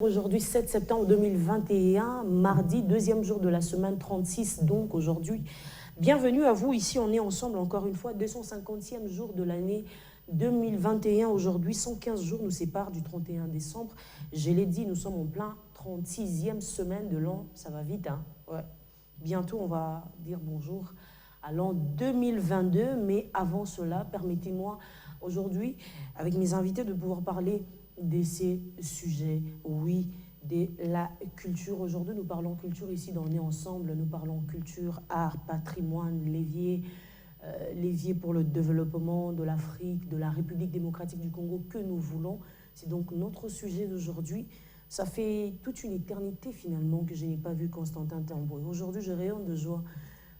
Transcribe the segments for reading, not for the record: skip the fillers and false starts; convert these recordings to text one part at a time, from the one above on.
Aujourd'hui, 7 septembre 2021, mardi, deuxième jour de la semaine 36, donc aujourd'hui. Bienvenue à vous, ici on est ensemble encore une fois, 250e jour de l'année 2021. Aujourd'hui, 115 jours nous séparent du 31 décembre. Je l'ai dit, nous sommes en plein 36e semaine de l'an, ça va vite, hein? Ouais. Bientôt on va dire bonjour à l'an 2022, mais avant cela, permettez-moi aujourd'hui, avec mes invités, de pouvoir parler de ces sujets, oui, de la culture. Aujourd'hui, nous parlons culture ici dans On est ensemble, nous parlons culture, art, patrimoine, levier pour le développement de l'Afrique, de la République démocratique du Congo que nous voulons. C'est donc notre sujet d'aujourd'hui. Ça fait toute une éternité finalement que je n'ai pas vu Constantin Tamboué. Aujourd'hui, je rayonne de joie.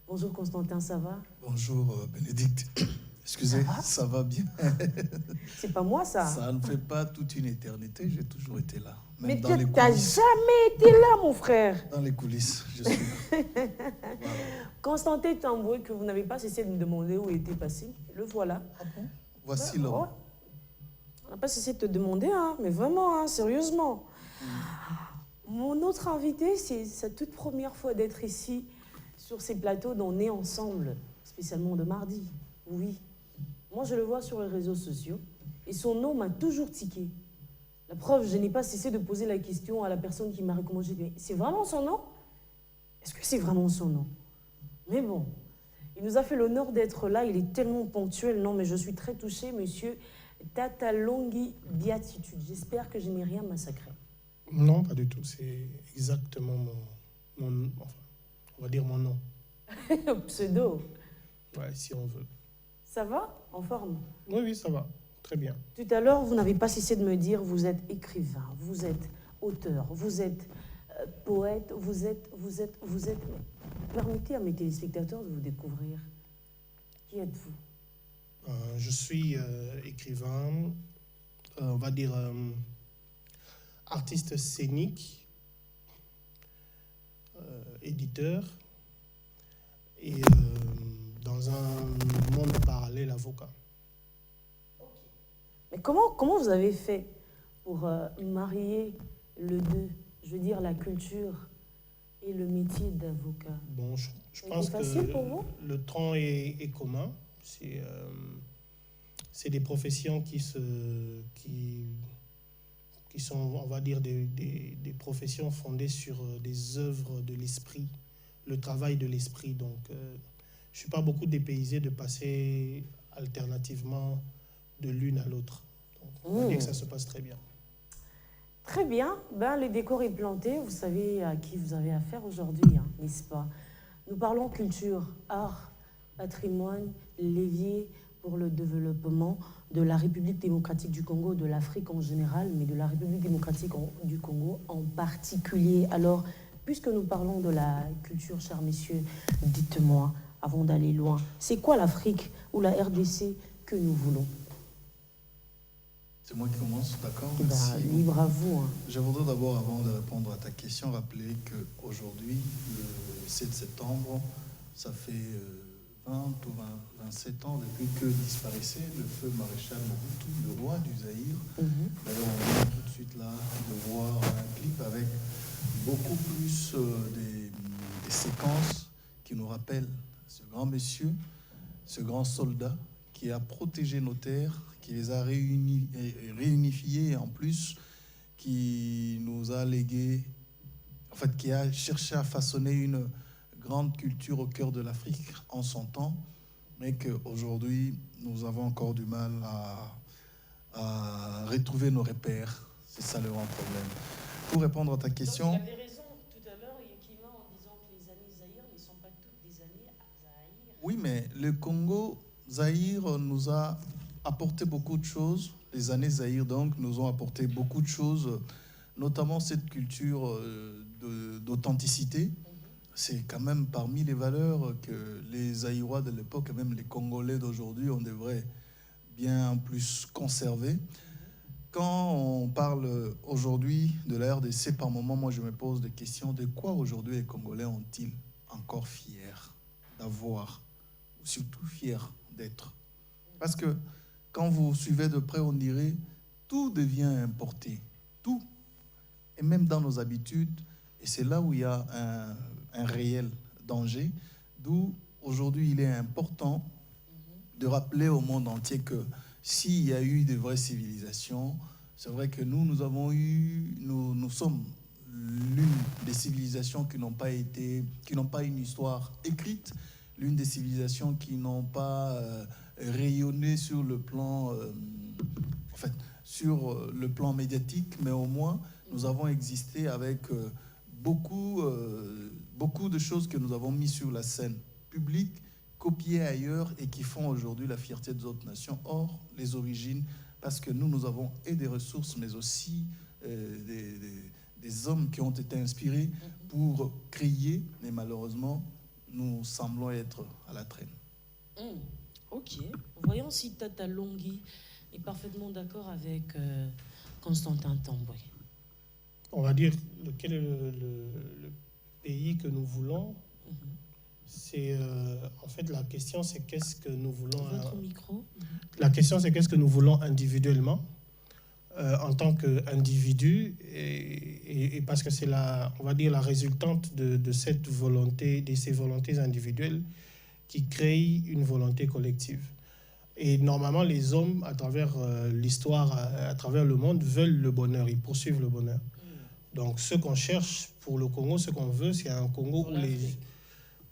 Bonjour Constantin, ça va? Bonjour Bénédicte. Excusez, ça va bien. C'est pas moi ça. Ça ne fait pas toute une éternité, j'ai toujours été là. Même mais tu n'as jamais été là, mon frère. Dans les coulisses, je suis là. Voilà. Constantin Tamboué, que vous n'avez pas cessé de me demander où il était passé, le voilà. Ah bon? Voici l'homme. Ouais. On n'a pas cessé de te demander, hein, mais vraiment, hein, sérieusement. Mon autre invité, c'est sa toute première fois d'être ici, sur ces plateaux dont on est ensemble, spécialement de mardi. Oui. Moi, je le vois sur les réseaux sociaux et son nom m'a toujours tiqué. La preuve, je n'ai pas cessé de poser la question à la personne qui m'a recommandé. C'est vraiment son nom? Est-ce que c'est vraiment son nom? Mais bon, il nous a fait l'honneur d'être là. Il est tellement ponctuel. Non, mais je suis très touchée, monsieur Tatalongi Beatitude. J'espère que je n'ai rien massacré. Non, pas du tout. C'est exactement mon enfin, on va dire mon nom. Pseudo. Ouais, si on veut. Ça va? En forme? Oui, ça va. Très bien. Tout à l'heure, vous n'avez pas cessé de me dire, vous êtes écrivain, vous êtes auteur, vous êtes poète, vous êtes... Permettez à mes téléspectateurs de vous découvrir. Qui êtes-vous? Je suis écrivain, on va dire artiste scénique, éditeur, et dans un monde parallèle, avocat. Mais comment vous avez fait pour marier le deux, je veux dire la culture et le métier d'avocat? Bon, je pense que pour vous? Le tronc est commun. C'est des professions qui sont, on va dire, des professions fondées sur des œuvres de l'esprit, le travail de l'esprit. Donc, je ne suis pas beaucoup dépaysé de passer alternativement de l'une à l'autre. Donc, on va dire que ça se passe très bien. Très bien. Le décor est planté. Vous savez à qui vous avez affaire aujourd'hui, hein, n'est-ce pas? Nous parlons culture, art, patrimoine, levier pour le développement de la République démocratique du Congo, de l'Afrique en général, mais de la République démocratique du Congo en particulier. Alors, puisque nous parlons de la culture, chers messieurs, dites-moi, avant d'aller loin, c'est quoi l'Afrique ou la RDC que nous voulons? C'est moi qui commence, d'accord? Libre à vous. Hein. Je voudrais d'abord, avant de répondre à ta question, rappeler qu'aujourd'hui, le 7 septembre, ça fait 20 ou 27 ans depuis que disparaissait le feu maréchal Mobutu, le roi du Zaïre. D'ailleurs, on vient tout de suite là de voir un clip avec beaucoup plus des séquences qui nous rappellent ce grand monsieur, ce grand soldat qui a protégé nos terres, qui les a réunifiés en plus, qui nous a légué, en fait, qui a cherché à façonner une grande culture au cœur de l'Afrique en son temps, mais qu'aujourd'hui, nous avons encore du mal à retrouver nos repères. C'est ça le grand problème. Pour répondre à ta question... Donc, il avait raison tout à l'heure, Yekima, en disant que les années Zaïre ne sont pas toutes des années Zaïre. Oui, mais le Congo, Zaïre nous a apporté beaucoup de choses. Les années Zaïre, donc, nous ont apporté beaucoup de choses, notamment cette culture d'authenticité. C'est quand même parmi les valeurs que les Zaïrois de l'époque, et même les Congolais d'aujourd'hui, on devrait bien plus conserver. Quand on parle aujourd'hui de la RDC, par moment, moi je me pose des questions de quoi aujourd'hui les Congolais ont-ils encore fiers d'avoir, ou surtout fiers d'être? Parce que quand vous suivez de près, on dirait tout devient importé. Tout. et même dans nos habitudes. Et c'est là où il y a un réel danger, d'où aujourd'hui il est important de rappeler au monde entier que s'il y a eu de vraies civilisations, c'est vrai que nous sommes l'une des civilisations qui n'ont pas une histoire écrite, l'une des civilisations qui n'ont pas rayonné sur le plan, sur le plan médiatique, mais au moins nous avons existé avec beaucoup de choses que nous avons mis sur la scène publique, copiées ailleurs et qui font aujourd'hui la fierté des autres nations. Or, les origines, parce que nous avons et des ressources, mais aussi des hommes qui ont été inspirés pour créer, mais malheureusement, nous semblons être à la traîne. Ok. Voyons si Tata Longhi est parfaitement d'accord avec Constantin Tamboué. On va dire quel est le pays que nous voulons. C'est en fait la question, c'est qu'est-ce que nous voulons. Votre micro. La question, c'est qu'est-ce que nous voulons individuellement en tant qu'individu et parce que c'est on va dire la résultante de cette volonté, de ces volontés individuelles qui créent une volonté collective. Et normalement, les hommes, à travers l'histoire, à travers le monde, veulent le bonheur, ils poursuivent le bonheur. Donc, ce qu'on cherche pour le Congo, ce qu'on veut, c'est un Congo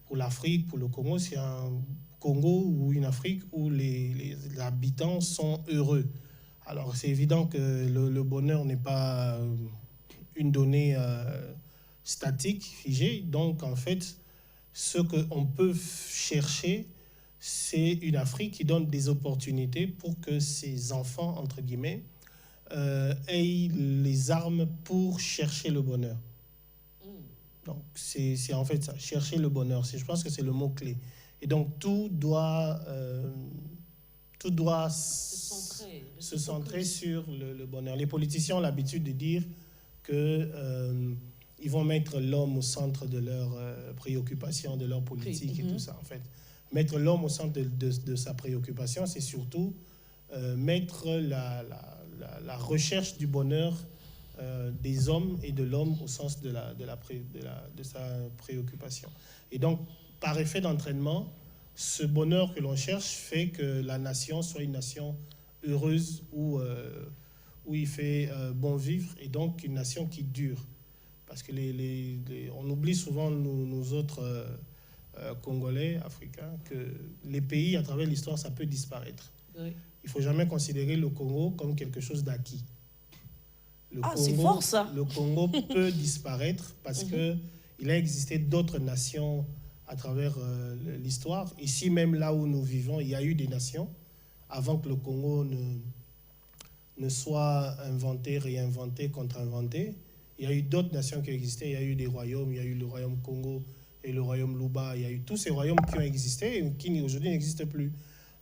pour l'Afrique, pour le Congo, c'est un Congo ou une Afrique où les habitants sont heureux. Alors, c'est évident que le bonheur n'est pas une donnée statique, figée. Donc, en fait, ce qu'on peut chercher, c'est une Afrique qui donne des opportunités pour que ses enfants, entre guillemets, aient les armes pour chercher le bonheur. Donc, c'est en fait ça, chercher le bonheur. Je pense que c'est le mot-clé. Et donc, tout doit se centrer sur le bonheur. Les politiciens ont l'habitude de dire qu'ils vont mettre l'homme au centre de leurs préoccupations, de leur politique et tout ça, en fait. Mettre l'homme au centre de sa préoccupation, c'est surtout mettre la recherche du bonheur des hommes et de l'homme au sens de sa préoccupation. Et donc, par effet d'entraînement, ce bonheur que l'on cherche fait que la nation soit une nation heureuse où il fait bon vivre et donc une nation qui dure. Parce que on oublie souvent, nous autres Congolais, Africains, que les pays, à travers l'histoire, ça peut disparaître. Oui. Il ne faut jamais considérer le Congo comme quelque chose d'acquis. C'est fort ça. Le Congo peut disparaître parce qu'il a existé d'autres nations à travers l'histoire. Ici, même là où nous vivons, il y a eu des nations avant que le Congo ne soit inventé, réinventé, contre-inventé. Il y a eu d'autres nations qui existaient. Il y a eu des royaumes. Il y a eu le royaume Congo et le royaume Luba. Il y a eu tous ces royaumes qui ont existé et qui aujourd'hui n'existent plus.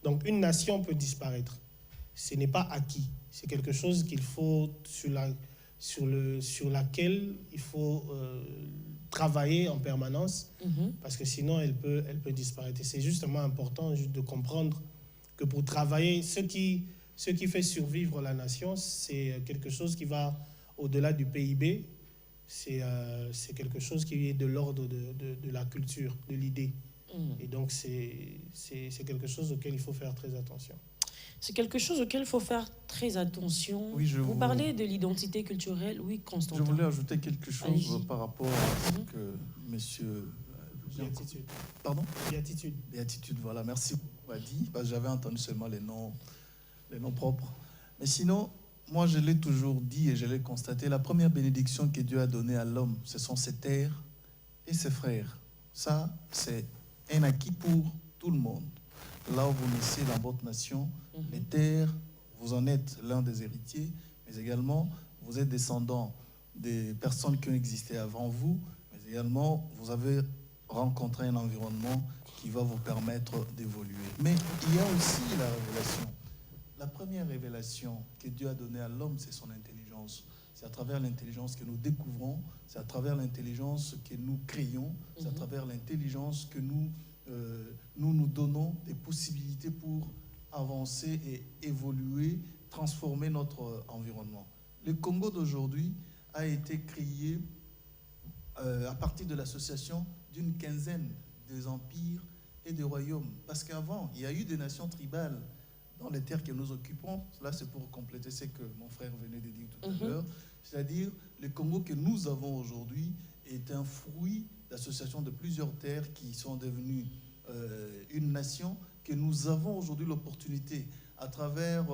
Donc une nation peut disparaître. Ce n'est pas acquis. C'est quelque chose qu'il faut sur laquelle il faut travailler en permanence parce que sinon elle peut disparaître. Et c'est justement important de comprendre que pour travailler, ce qui fait survivre la nation, c'est quelque chose qui va au-delà du PIB. C'est quelque chose qui est de l'ordre de la culture, de l'idée. Et donc c'est quelque chose auquel il faut faire très attention. C'est quelque chose auquel il faut faire très attention. Oui, vous parlez de l'identité culturelle, oui, Constantin. Je voulais ajouter quelque chose par rapport à ce que monsieur... Béatitude. Pardon ? Béatitude. Béatitude, voilà, merci beaucoup a dit, parce que j'avais entendu seulement les noms propres. Mais sinon, moi je l'ai toujours dit et je l'ai constaté, la première bénédiction que Dieu a donnée à l'homme, ce sont ses terres et ses frères. Ça, c'est un acquis pour tout le monde. Là où vous naissez dans votre nation, les terres, vous en êtes l'un des héritiers, mais également, vous êtes descendant des personnes qui ont existé avant vous, mais également, vous avez rencontré un environnement qui va vous permettre d'évoluer. Mais il y a aussi la révélation. La première révélation que Dieu a donnée à l'homme, c'est son intelligence. C'est à travers l'intelligence que nous découvrons, c'est à travers l'intelligence que nous créons, c'est à travers l'intelligence que nous donnons des possibilités pour avancer et évoluer, transformer notre environnement. Le Congo d'aujourd'hui a été créé à partir de l'association d'une quinzaine des empires et des royaumes. Parce qu'avant, il y a eu des nations tribales dans les terres que nous occupons. Là, c'est pour compléter ce que mon frère venait de dire tout à l'heure. C'est-à-dire, le Congo que nous avons aujourd'hui est un fruit d'association de plusieurs terres qui sont devenues une nation que nous avons aujourd'hui l'opportunité, à travers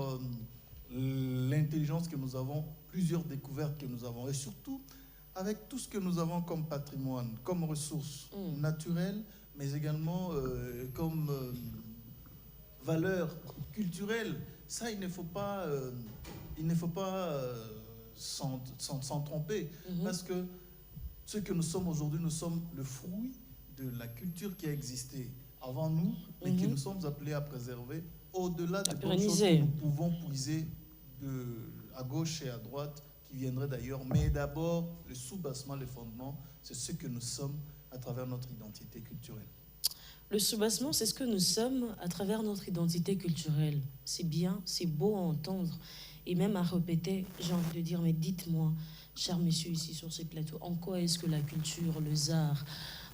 l'intelligence que nous avons, plusieurs découvertes que nous avons, et surtout avec tout ce que nous avons comme patrimoine, comme ressources naturelles, mais également comme valeurs culturelles. Ça, il ne faut pas s'en tromper, parce que ce que nous sommes aujourd'hui, nous sommes le fruit de la culture qui a existé avant nous, mais que nous sommes appelés à préserver, au-delà de bonnes choses que nous pouvons puiser à gauche et à droite, qui viendraient d'ailleurs. Mais d'abord, le soubassement, le fondement, c'est ce que nous sommes à travers notre identité culturelle. Le soubassement, c'est ce que nous sommes à travers notre identité culturelle. C'est bien, c'est beau à entendre et même à répéter. J'ai envie de dire, mais dites-moi, chers messieurs ici sur ce plateau, en quoi est-ce que la culture, les arts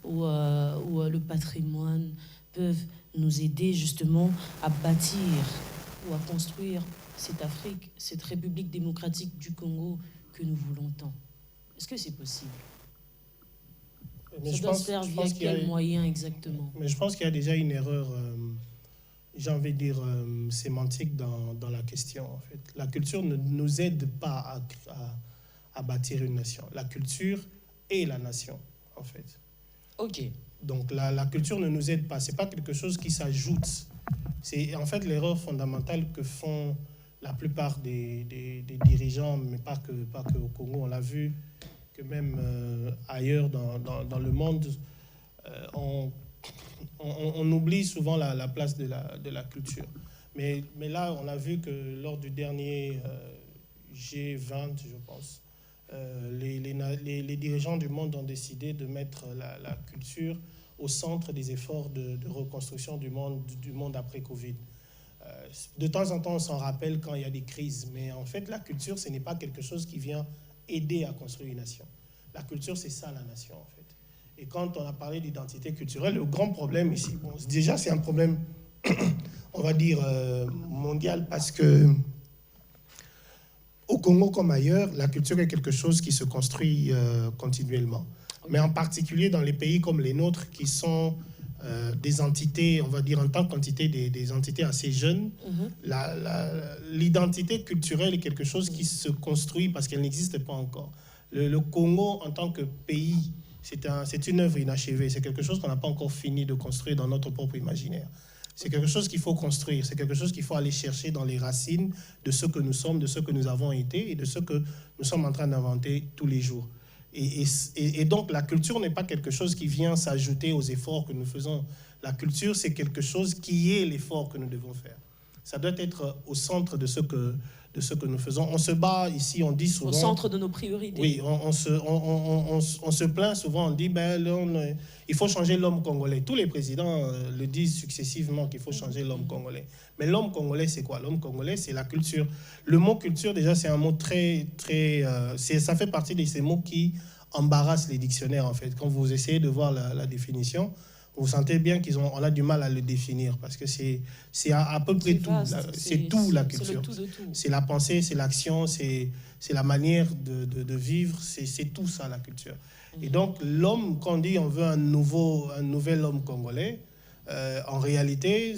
ou le patrimoine peuvent nous aider justement à bâtir ou à construire cette Afrique, cette République démocratique du Congo que nous voulons tant? Est-ce que c'est possible? Ça doit se faire via quel moyen exactement? Mais je pense qu'il y a déjà une erreur, j'ai envie de dire, sémantique dans la question. En fait. La culture ne nous aide pas à bâtir une nation. La culture est la nation, en fait. Ok. Donc la culture ne nous aide pas. Ce n'est pas quelque chose qui s'ajoute. C'est en fait l'erreur fondamentale que font la plupart des dirigeants, mais pas que au Congo. On l'a vu que même ailleurs dans le monde, on oublie souvent la place de la culture. Mais là, on a vu que lors du dernier G20, je pense, les dirigeants du monde ont décidé de mettre la culture au centre des efforts de reconstruction du monde après Covid. De temps en temps, on s'en rappelle quand il y a des crises, mais en fait, la culture, ce n'est pas quelque chose qui vient aider à construire une nation. La culture, c'est ça, la nation, en fait. Et quand on a parlé d'identité culturelle, le grand problème ici, bon, déjà, c'est un problème, on va dire, mondial, parce que au Congo comme ailleurs, la culture est quelque chose qui se construit continuellement. Mais en particulier dans les pays comme les nôtres, qui sont des entités, on va dire en tant qu'entité, des entités assez jeunes, l'identité culturelle est quelque chose qui se construit parce qu'elle n'existe pas encore. Le Congo, en tant que pays, c'est une œuvre inachevée. C'est quelque chose qu'on n'a pas encore fini de construire dans notre propre imaginaire. C'est quelque chose qu'il faut construire. C'est quelque chose qu'il faut aller chercher dans les racines de ce que nous sommes, de ce que nous avons été et de ce que nous sommes en train d'inventer tous les jours. Et donc, la culture n'est pas quelque chose qui vient s'ajouter aux efforts que nous faisons. La culture, c'est quelque chose qui est l'effort que nous devons faire. Ça doit être au centre de ce que nous faisons. On se bat ici, on dit souvent... Au centre de nos priorités. Oui, on se plaint souvent, on dit il faut changer l'homme congolais. Tous les présidents le disent successivement qu'il faut changer l'homme congolais. Mais l'homme congolais, c'est quoi? L'homme congolais, c'est la culture. Le mot culture, déjà, c'est un mot très... ça fait partie de ces mots qui embarrassent les dictionnaires, en fait. Quand vous essayez de voir la définition, vous sentez bien qu'on a du mal à le définir parce que c'est à peu près tout. C'est tout, la culture. C'est la pensée, c'est l'action, c'est la manière de vivre, c'est tout ça, la culture. Et donc, l'homme, quand on dit on veut un nouvel homme congolais, en réalité,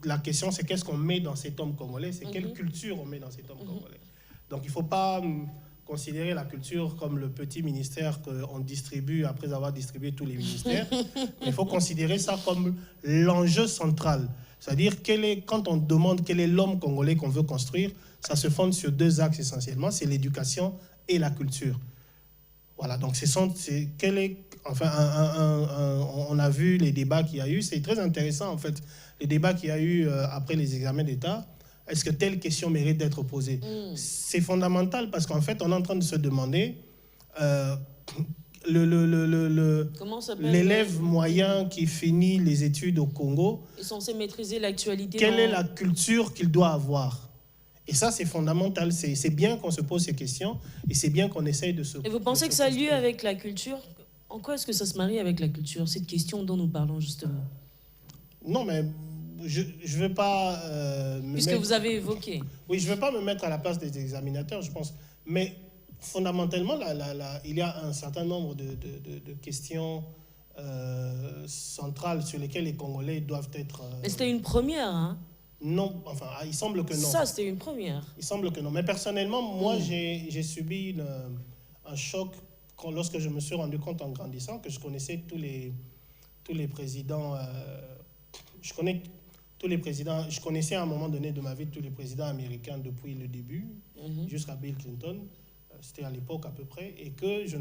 la question, c'est qu'est-ce qu'on met dans cet homme congolais, c'est quelle culture on met dans cet homme congolais. Donc, il ne faut pas considérer la culture comme le petit ministère qu'on distribue après avoir distribué tous les ministères. Il faut considérer ça comme l'enjeu central. C'est-à-dire, quand on demande quel est l'homme congolais qu'on veut construire, ça se fonde sur deux axes essentiellement, c'est l'éducation et la culture. Voilà, donc on a vu les débats qu'il y a eu, c'est très intéressant en fait, les débats qu'il y a eu après les examens d'État. Est-ce que telle question mérite d'être posée? C'est fondamental parce qu'en fait, on est en train de se demander l'élève moyen qui finit les études au Congo est censé maîtriser l'actualité. Quelle est la culture qu'il doit avoir? Et ça, c'est fondamental. C'est bien qu'on se pose ces questions et c'est bien qu'on essaye de se... Et vous pensez que ça a lieu avec la culture? En quoi est-ce que ça se marie avec la culture, cette question dont nous parlons justement? Non, mais je ne veux pas... Puisque vous avez évoqué. Oui, je ne veux pas me mettre à la place des examinateurs, je pense. Mais fondamentalement, il y a un certain nombre de questions centrales sur lesquelles les Congolais doivent être... Mais c'était une première, hein? Non, enfin, il semble que non. Ça, c'était une première. Il semble que non. Mais personnellement, moi, j'ai subi un choc lorsque je me suis rendu compte en grandissant que je connaissais tous les présidents. Je connais tous les présidents. Je connaissais à un moment donné de ma vie tous les présidents américains depuis le début, jusqu'à Bill Clinton. C'était à l'époque à peu près. Et que je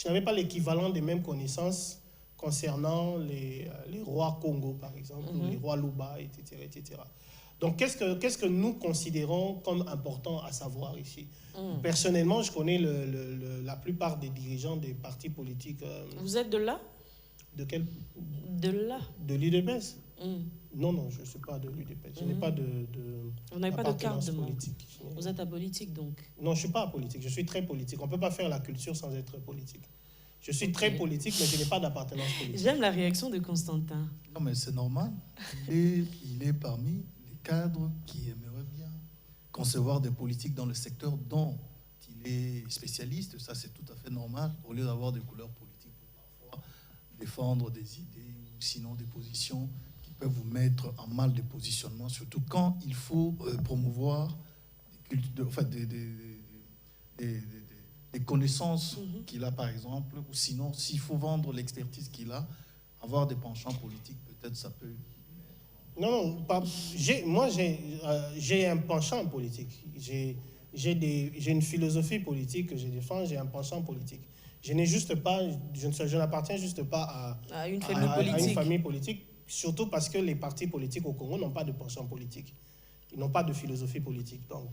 n'avais pas l'équivalent des mêmes connaissances concernant les rois Congo, par exemple, ou les rois Luba, etc., etc. Donc, qu'est-ce que nous considérons comme important à savoir ici? Personnellement, je connais la plupart des dirigeants des partis politiques. Vous êtes de là? De quel? De là. De l'UDPS? Non, je ne suis pas de l'UDPS. Je n'ai pas de Vous n'avez pas de carte de politique. Vous êtes apolitique, donc? Non, je ne suis pas apolitique. Je suis très politique. On ne peut pas faire la culture sans être politique. Je suis très politique, mais je n'ai pas d'appartenance politique. J'aime la réaction de Constantin. Non, mais c'est normal. Il est parmi les cadres qui aimeraient bien concevoir des politiques dans le secteur dont il est spécialiste. Ça, c'est tout à fait normal, au lieu d'avoir des couleurs politiques pour parfois défendre des idées ou sinon des positions qui peuvent vous mettre en mal de positionnement, surtout quand il faut promouvoir des connaissances qu'il a, par exemple, ou sinon, s'il faut vendre l'expertise qu'il a, avoir des penchants politiques, peut-être ça peut... Non, moi, j'ai un penchant politique. J'ai une philosophie politique que je défends, j'ai un penchant politique. Je n'appartiens juste pas à une famille politique, surtout parce que les partis politiques au Congo n'ont pas de penchant politique. Ils n'ont pas de philosophie politique, donc...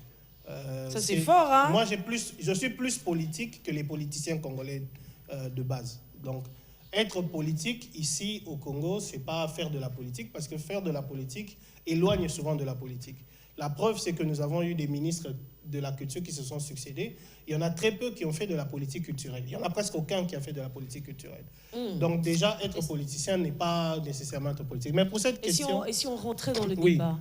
ça, c'est fort, hein? Moi, je suis plus politique que les politiciens congolais de base. Donc, être politique ici au Congo, c'est pas faire de la politique, parce que faire de la politique éloigne souvent de la politique. La preuve, c'est que nous avons eu des ministres de la culture qui se sont succédés. Il y en a très peu qui ont fait de la politique culturelle. Il y en a presque aucun qui a fait de la politique culturelle. Donc déjà, être politicien n'est pas nécessairement être politique. Mais pour cette question... Et si on rentrait dans le débat?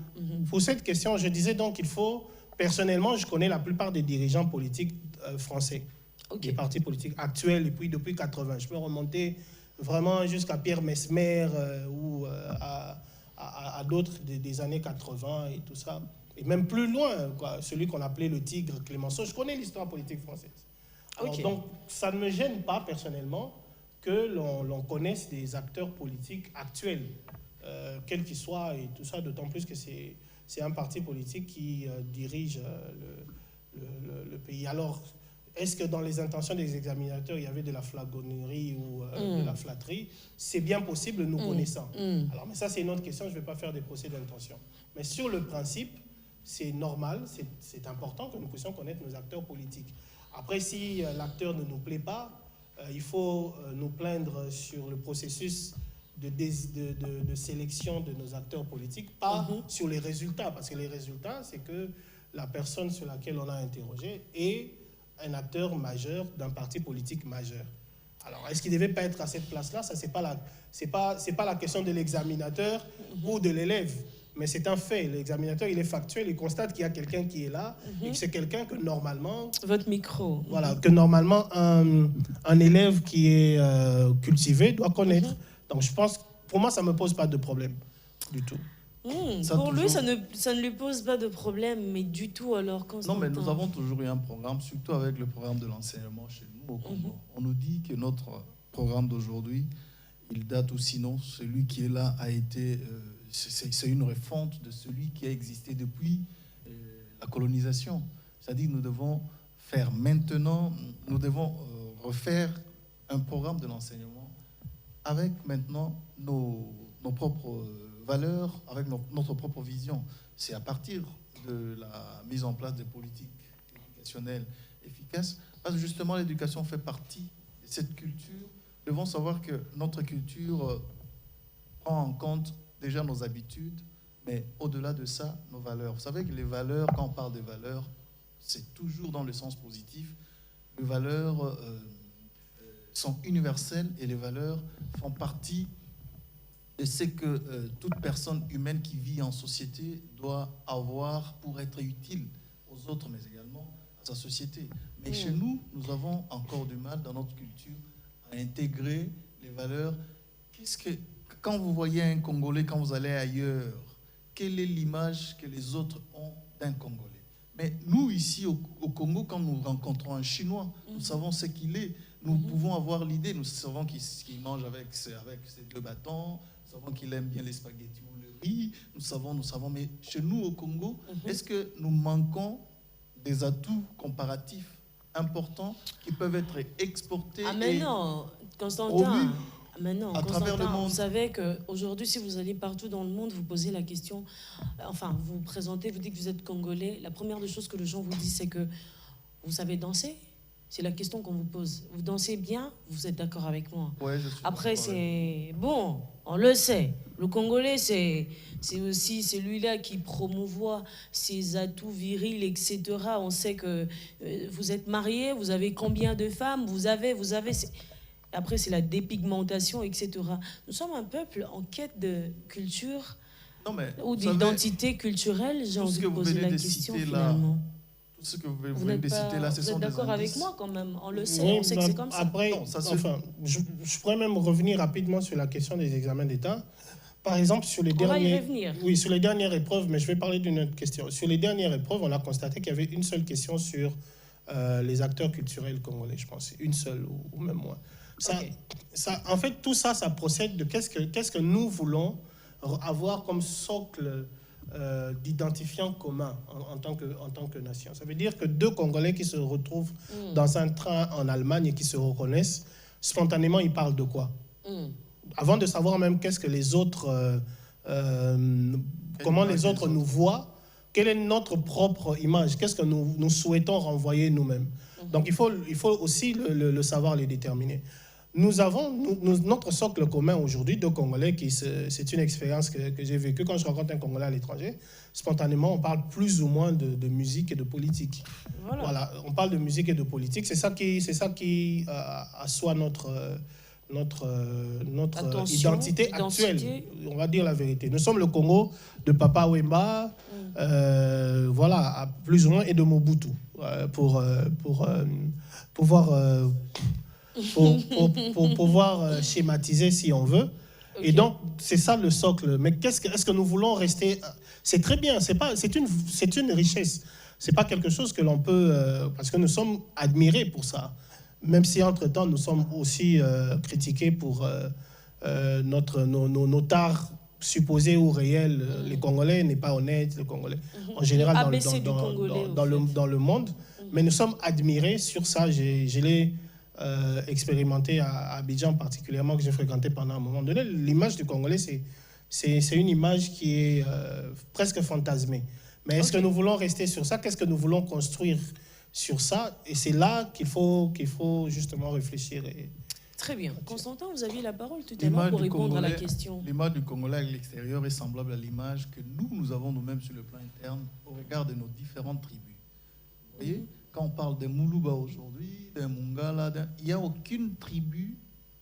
Pour cette question, je disais donc qu'il faut... Personnellement, je connais la plupart des dirigeants politiques français, des partis politiques actuels depuis 80. Je peux remonter vraiment jusqu'à Pierre Messmer ou à d'autres des années 80 et tout ça. Et même plus loin, quoi, celui qu'on appelait le Tigre, Clémenceau. Je connais l'histoire politique française. Alors, donc, ça ne me gêne pas, personnellement, que l'on connaisse des acteurs politiques actuels, quels qu'ils soient, et tout ça, d'autant plus que c'est un parti politique qui dirige le pays. Alors, est-ce que dans les intentions des examinateurs, il y avait de la flagornerie ou de la flatterie? C'est bien possible, nous connaissant. Alors, mais ça, c'est une autre question. Je ne vais pas faire des procès d'intention. Mais sur le principe, c'est normal, c'est important que nous puissions connaître nos acteurs politiques. Après, si l'acteur ne nous plaît pas, il faut nous plaindre sur le processus de sélection de nos acteurs politiques, pas sur les résultats, parce que les résultats, c'est que la personne sur laquelle on a interrogé est un acteur majeur d'un parti politique majeur. Alors, est-ce qu'il ne devait pas être à cette place-là? Ça, c'est pas la question de l'examinateur ou de l'élève, mais c'est un fait. L'examinateur, il est factuel, il constate qu'il y a quelqu'un qui est là, et que c'est quelqu'un que normalement... Votre micro. Voilà, que normalement, un élève qui est cultivé doit connaître. Donc, je pense, pour moi, ça ne me pose pas de problème du tout. Pour lui, ça ne lui pose pas de problème, mais du tout alors, Constantin. Non, mais nous avons toujours eu un programme, surtout avec le programme de l'enseignement chez nous au Congo. On nous dit que notre programme d'aujourd'hui, il date, ou sinon, celui qui est là a été... c'est une refonte de celui qui a existé depuis la colonisation. C'est-à-dire que nous devons faire maintenant, nous devons refaire un programme de l'enseignement avec maintenant nos propres valeurs, avec notre propre vision. C'est à partir de la mise en place des politiques éducationnelles efficaces, parce que justement l'éducation fait partie de cette culture. Nous devons savoir que notre culture prend en compte déjà nos habitudes, Mais au-delà de ça, nos valeurs. Vous savez que les valeurs, quand on parle des valeurs, c'est toujours dans le sens positif. Les valeurs sont universelles et les valeurs font partie de ce que toute personne humaine qui vit en société doit avoir pour être utile aux autres, mais également à sa société. Mais chez nous, nous avons encore du mal dans notre culture à intégrer les valeurs. Quand vous voyez un Congolais, quand vous allez ailleurs, quelle est l'image que les autres ont d'un Congolais? Mais nous, ici au Congo, quand nous rencontrons un Chinois, nous savons ce qu'il est. Nous pouvons avoir l'idée, nous savons qu'il mange avec ses 2 bâtons, nous savons qu'il aime bien les spaghettis ou le riz, nous savons. Mais chez nous, au Congo, est-ce que nous manquons des atouts comparatifs importants qui peuvent être exportés non, Constantin. Maintenant, travers le monde. Vous savez qu'aujourd'hui, si vous allez partout dans le monde, vous posez la question, enfin, vous présentez, vous dites que vous êtes Congolais, la première des choses que les gens vous disent, c'est que vous savez danser. C'est la question qu'on vous pose. Vous dansez bien, vous êtes d'accord avec moi? Ouais, je suis. Après, c'est... Bon, on le sait. Le Congolais, c'est aussi celui-là qui promouvoit ses atouts virils, etc. On sait que vous êtes marié, vous avez combien de femmes? Vous avez... Après, c'est la dépigmentation, etc. Nous sommes un peuple en quête de culture ou d'identité culturelle. J'ai envie de poser la question, finalement. Tout ce que vous venez de citer là, ce sont des indices. Vous êtes d'accord avec moi quand même? On le sait, on sait que c'est comme ça. Après, je pourrais même revenir rapidement sur la question des examens d'État. Par exemple, sur les dernières épreuves, mais je vais parler d'une autre question. Sur les dernières épreuves, on a constaté qu'il y avait une seule question sur les acteurs culturels congolais, je pense. Une seule ou même moins. En fait, tout ça, ça procède de qu'est-ce que nous voulons avoir comme socle d'identifiant commun en tant que nation. Ça veut dire que 2 Congolais qui se retrouvent dans un train en Allemagne et qui se reconnaissent, spontanément, ils parlent de quoi? Avant de savoir même qu'est-ce que les autres, comment les autres nous voient, quelle est notre propre image, qu'est-ce que nous souhaitons renvoyer nous-mêmes. Donc il faut aussi le savoir, le déterminer. Nous avons notre socle commun aujourd'hui de Congolais, c'est une expérience que j'ai vécue. Quand je rencontre un Congolais à l'étranger, spontanément, on parle plus ou moins de musique et de politique. Voilà, on parle de musique et de politique. C'est ça qui assoit notre identité actuelle. On va dire la vérité. Nous sommes le Congo de Papa Wemba, voilà, plus ou moins, et de Mobutu, pour pouvoir schématiser si on veut. Okay. Et donc, c'est ça le socle. Mais est-ce que nous voulons rester... C'est très bien, c'est une richesse. C'est pas quelque chose que l'on peut... parce que nous sommes admirés pour ça. Même si, entre-temps, nous sommes aussi critiqués pour nos tares supposées ou réelles. Les Congolais n'est pas honnête, les Congolais, en général, dans le monde. Mais nous sommes admirés sur ça. Je l'ai expérimenté à Abidjan particulièrement, que j'ai fréquenté pendant un moment donné. L'image du Congolais, c'est une image qui est presque fantasmée. Mais est-ce que nous voulons rester sur ça? Qu'est-ce que nous voulons construire sur ça? Et c'est là qu'il faut justement réfléchir. Très bien. Constantin, vous aviez la parole tout à l'heure pour répondre à la question. L'image du Congolais à l'extérieur est semblable à l'image que nous avons nous-mêmes sur le plan interne au regard de nos différentes tribus. Vous voyez, quand on parle des Moulouba aujourd'hui, des Mungala, il n'y a aucune tribu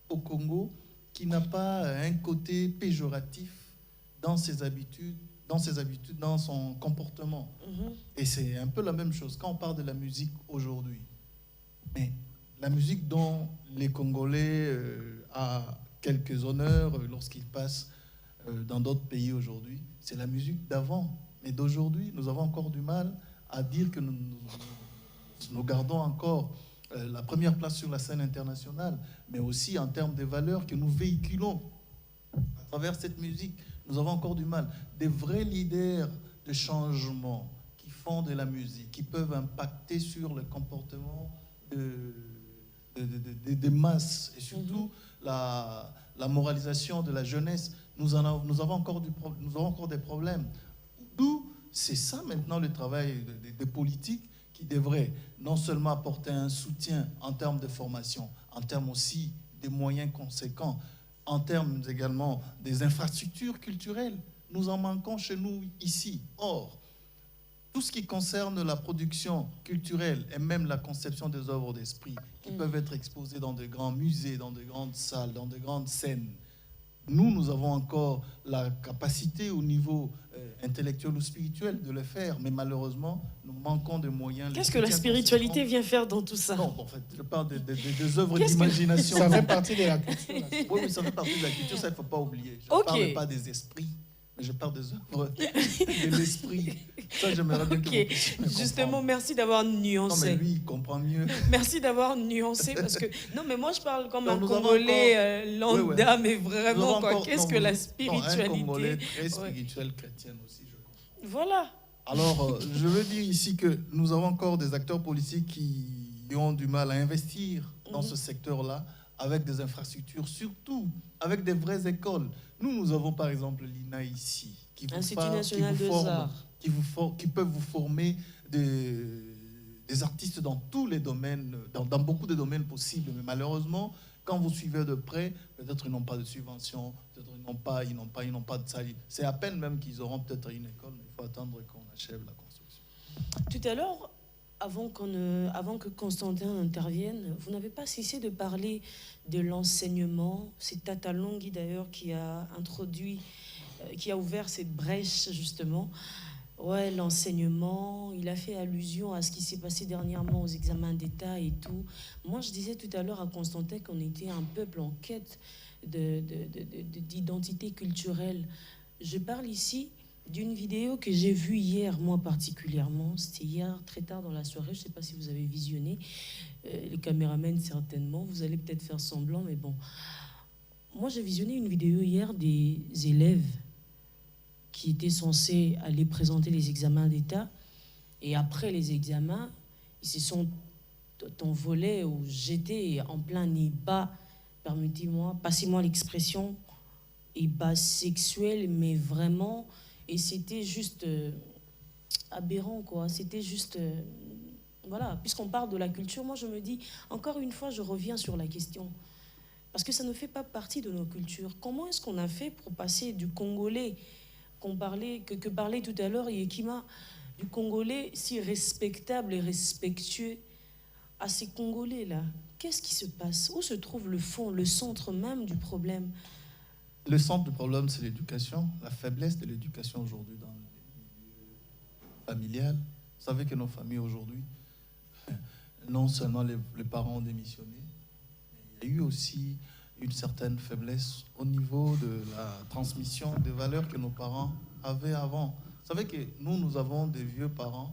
au Congo qui n'a pas un côté péjoratif dans ses habitudes, dans son comportement. Et c'est un peu la même chose quand on parle de la musique aujourd'hui. Mais la musique dont les Congolais a quelques honneurs lorsqu'ils passent dans d'autres pays aujourd'hui, c'est la musique d'avant. Mais d'aujourd'hui, nous avons encore du mal à dire que nous gardons encore la première place sur la scène internationale, mais aussi en termes de valeurs que nous véhiculons à travers cette musique. Nous avons encore du mal. Des vrais leaders de changement qui font de la musique, qui peuvent impacter sur le comportement des masses et surtout la moralisation de la jeunesse. Nous avons encore des problèmes. D'où c'est ça maintenant le travail des politiques qui devraient non seulement apporter un soutien en termes de formation, en termes aussi des moyens conséquents, en termes également des infrastructures culturelles. Nous en manquons chez nous ici. Or, tout ce qui concerne la production culturelle et même la conception des œuvres d'esprit qui peuvent être exposées dans de grands musées, dans de grandes salles, dans de grandes scènes, nous avons encore la capacité au niveau intellectuel ou spirituel de le faire, mais malheureusement, nous manquons de moyens. Qu'est-ce que la spiritualité vient faire dans tout ça? Non, en fait, je parle des œuvres d'imagination. Ça fait partie de la culture. Oui, ça fait partie de la culture, ça il ne faut pas oublier. Je ne parle pas des esprits, mais je parle des œuvres de l'esprit. Ça, j'aimerais bien que vous puissiez me Justement, comprendre. merci d'avoir nuancé. Non, mais lui, il comprend mieux. Merci d'avoir nuancé parce que non, mais moi je parle comme un nous avons Congolais lambda, mais Nous vraiment avons quoi. encore- Qu'est-ce non, que la un spiritualité? Congolais très spirituel, chrétien aussi, je crois. Voilà. Alors, je veux dire ici que nous avons encore des acteurs politiques qui ont du mal à investir dans ce secteur-là, avec des infrastructures, surtout avec des vraies écoles. Nous avons par exemple l'INA ici, qui vous Institut forme, national des arts. qui peuvent vous former des artistes dans tous les domaines, dans beaucoup de domaines possibles. Mais malheureusement, quand vous suivez de près, peut-être ils n'ont pas de subvention, peut-être ils n'ont pas de salle. C'est à peine même qu'ils auront peut-être une école, mais il faut attendre qu'on achève la construction. Tout à l'heure, avant que Constantin intervienne, vous n'avez pas cessé de parler de l'enseignement. C'est Tata Longhi d'ailleurs qui a introduit, qui a ouvert cette brèche justement. Ouais, l'enseignement, il a fait allusion à ce qui s'est passé dernièrement aux examens d'État et tout. Moi, je disais tout à l'heure à Constantin qu'on était un peuple en quête d'identité culturelle. Je parle ici d'une vidéo que j'ai vue hier, moi particulièrement. C'était hier, très tard dans la soirée. Je ne sais pas si vous avez visionné. Les caméramans, certainement. Vous allez peut-être faire semblant, mais bon. Moi, j'ai visionné une vidéo hier des élèves qui étaient censés aller présenter les examens d'État. Et après les examens, ils se sont envolés ou jetés en plein ébat, permettez-moi, passez-moi l'expression, ébat sexuel, mais vraiment, et c'était juste aberrant, quoi. C'était juste... voilà, puisqu'on parle de la culture, moi je me dis, encore une fois, je reviens sur la question. Parce que ça ne fait pas partie de nos cultures. Comment est-ce qu'on a fait pour passer du Congolais que parlait tout à l'heure Yekima, du Congolais si respectable et respectueux à ces Congolais-là? Qu'est-ce qui se passe? Où se trouve le fond, le centre même du problème? Le centre du problème, c'est l'éducation, la faiblesse de l'éducation aujourd'hui dans le milieu familial. Vous savez que nos familles aujourd'hui, non seulement les parents ont démissionné, mais il y a eu aussi une certaine faiblesse au niveau de la transmission des valeurs que nos parents avaient avant. Vous savez que nous avons des vieux parents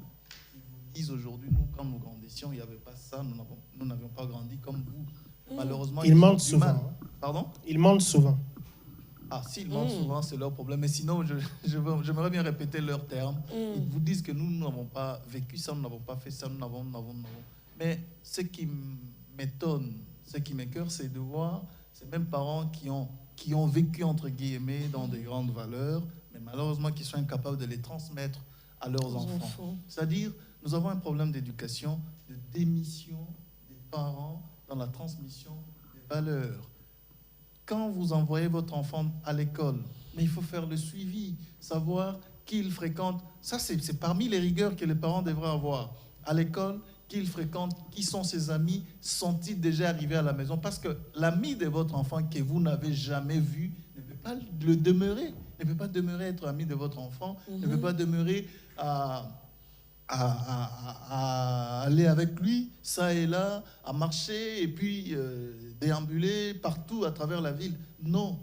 qui vous disent aujourd'hui, nous, quand nous grandissions, il n'y avait pas ça, nous n'avions pas grandi comme vous. Malheureusement, ils mentent ont du mal. souvent. Pardon? Ils mentent souvent. Ah, s'ils mentent souvent, c'est leur problème. Mais sinon, j'aimerais bien répéter leurs termes. Ils vous disent que nous n'avons pas vécu ça, nous n'avons pas fait ça, nous n'avons. Mais ce qui m'étonne, ce qui m'écoeure, c'est de voir ces mêmes parents qui ont vécu, entre guillemets, dans des grandes valeurs, mais malheureusement qui sont incapables de les transmettre à leurs enfants. C'est-à-dire, nous avons un problème d'éducation, de démission des parents dans la transmission des valeurs. Quand vous envoyez votre enfant à l'école, mais il faut faire le suivi, savoir qui il fréquente. Ça, c'est parmi les rigueurs que les parents devraient avoir. À l'école, qui il fréquente, qui sont ses amis, sont-ils déjà arrivés à la maison? Parce que l'ami de votre enfant que vous n'avez jamais vu ne peut pas le demeurer, ne peut pas demeurer être ami de votre enfant, ne peut pas demeurer à aller avec lui, ça et là, à marcher et puis déambuler partout à travers la ville. Non.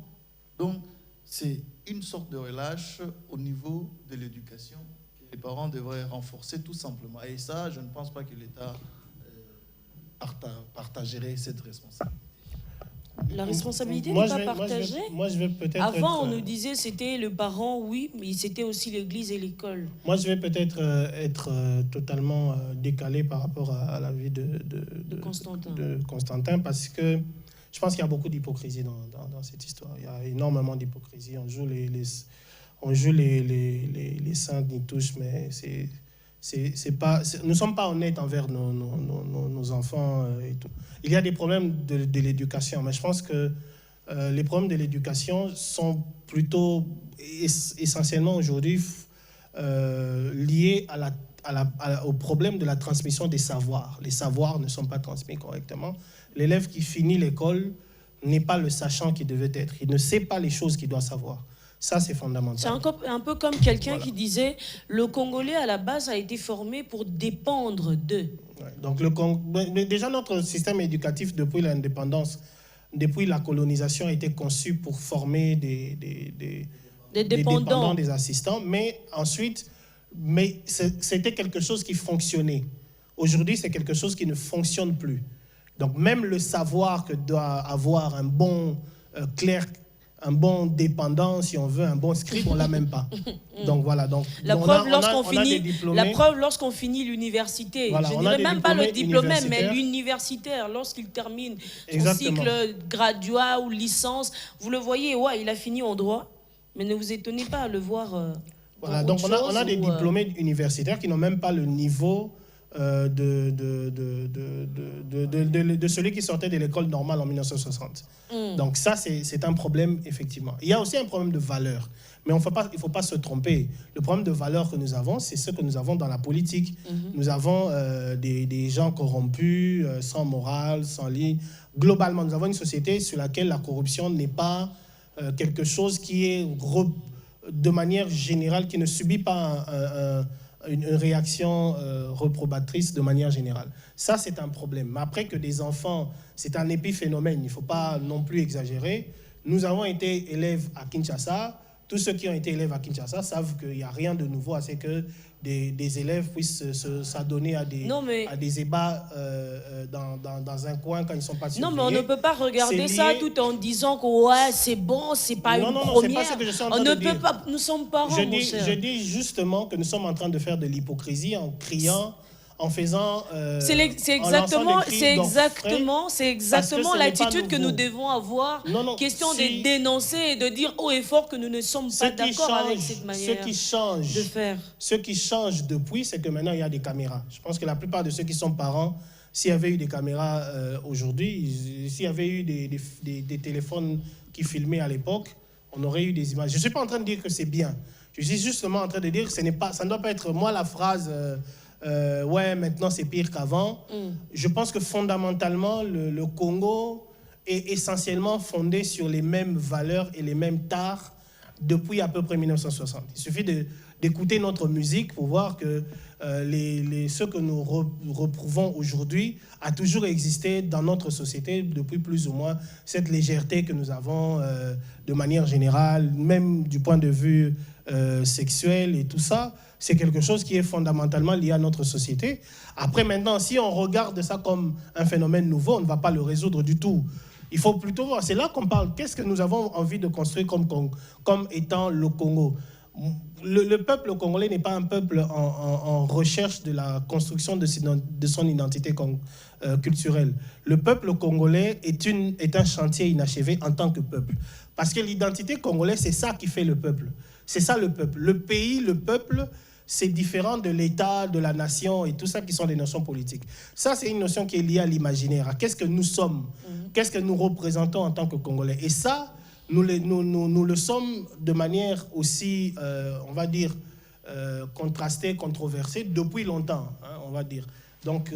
Donc, c'est une sorte de relâche au niveau de l'éducation que les parents devraient renforcer tout simplement. Et ça, je ne pense pas que l'État partagerait cette responsabilité. La responsabilité n'est pas partagée. Moi, je vais peut-être Avant, on nous disait c'était le parent, oui, mais c'était aussi l'église et l'école. Moi, je vais peut-être être totalement décalé par rapport à la vie de Constantin, parce que je pense qu'il y a beaucoup d'hypocrisie dans cette histoire. Il y a énormément d'hypocrisie. On joue les saints ni touche, mais nous ne sommes pas honnêtes envers nos enfants et tout. Il y a des problèmes de l'éducation, mais je pense que les problèmes de l'éducation sont plutôt essentiellement aujourd'hui liés au problème de la transmission des savoirs. Les savoirs ne sont pas transmis correctement. L'élève qui finit l'école n'est pas le sachant qu'il devait être. Il ne sait pas les choses qu'il doit savoir. Ça, c'est fondamental. C'est un peu comme quelqu'un qui disait le Congolais, à la base, a été formé pour dépendre d'eux. Ouais, donc, déjà, notre système éducatif, depuis l'indépendance, depuis la colonisation, a été conçu pour former des dépendants, des assistants. Mais ensuite, c'était quelque chose qui fonctionnait. Aujourd'hui, c'est quelque chose qui ne fonctionne plus. Donc, même le savoir que doit avoir un bon clerc, un bon dépendant, si on veut, un bon scribe, on ne l'a même pas. Donc voilà. Donc, la preuve, lorsqu'on finit l'université, voilà, je ne dirais même pas le diplômé, mais l'universitaire, lorsqu'il termine son cycle graduat ou licence, vous le voyez, ouais, il a fini en droit, mais ne vous étonnez pas à le voir. Voilà, donc on a des diplômés universitaires qui n'ont même pas le niveau de celui qui sortait de l'école normale en 1960. Donc ça, c'est un problème, effectivement. Il y a aussi un problème de valeur. Mais il ne faut pas se tromper. Le problème de valeur que nous avons, c'est ce que nous avons dans la politique. Nous avons des gens corrompus, sans morale, sans ligne. Globalement, nous avons une société sur laquelle la corruption n'est pas quelque chose qui est, de manière générale, qui ne subit pas une réaction reprobatrice de manière générale. Ça, c'est un problème. Mais après que des enfants, c'est un épiphénomène, il ne faut pas non plus exagérer. Nous avons été élèves à Kinshasa. Tous ceux qui ont été élèves à Kinshasa savent qu'il n'y a rien de nouveau à ce que des élèves puissent s'adonner à des ébats dans un coin quand ils ne sont pas surveillés. Non, mais on ne peut pas regarder ça tout en disant que ouais, c'est bon, c'est pas une première. C'est pas ce que je suis en train de dire. Nous sommes parents, mon cher. Je dis justement que nous sommes en train de faire de l'hypocrisie en criant, en faisant... c'est exactement l'attitude que nous devons avoir. Question de dénoncer et de dire haut et fort que nous ne sommes pas d'accord avec cette manière de faire. Ce qui change depuis, c'est que maintenant, il y a des caméras. Je pense que la plupart de ceux qui sont parents, s'il y avait eu des caméras aujourd'hui, s'il y avait eu des téléphones qui filmaient à l'époque, on aurait eu des images. Je ne suis pas en train de dire que c'est bien. Je suis justement en train de dire que ça ne doit pas être moi la phrase... ouais, maintenant c'est pire qu'avant. Je pense que fondamentalement, le Congo est essentiellement fondé sur les mêmes valeurs et les mêmes tares depuis à peu près 1960. Il suffit d'écouter notre musique pour voir que ce que nous reprouvons aujourd'hui a toujours existé dans notre société depuis plus ou moins cette légèreté que nous avons de manière générale, même du point de vue sexuel et tout ça. C'est quelque chose qui est fondamentalement lié à notre société. Après, maintenant, si on regarde ça comme un phénomène nouveau, on ne va pas le résoudre du tout. Il faut plutôt voir, c'est là qu'on parle, qu'est-ce que nous avons envie de construire comme étant le Congo. Le peuple congolais n'est pas un peuple en recherche de la construction de son identité culturelle. Le peuple congolais est un chantier inachevé en tant que peuple. Parce que l'identité congolaise, c'est ça qui fait le peuple. C'est ça le peuple. Le pays, le peuple, c'est différent de l'État, de la nation et tout ça qui sont des notions politiques. Ça, c'est une notion qui est liée à l'imaginaire. Qu'est-ce que nous sommes? Qu'est-ce que nous représentons en tant que Congolais? Et ça, nous le sommes de manière aussi, on va dire, contrastée, controversée depuis longtemps, hein, on va dire. Donc,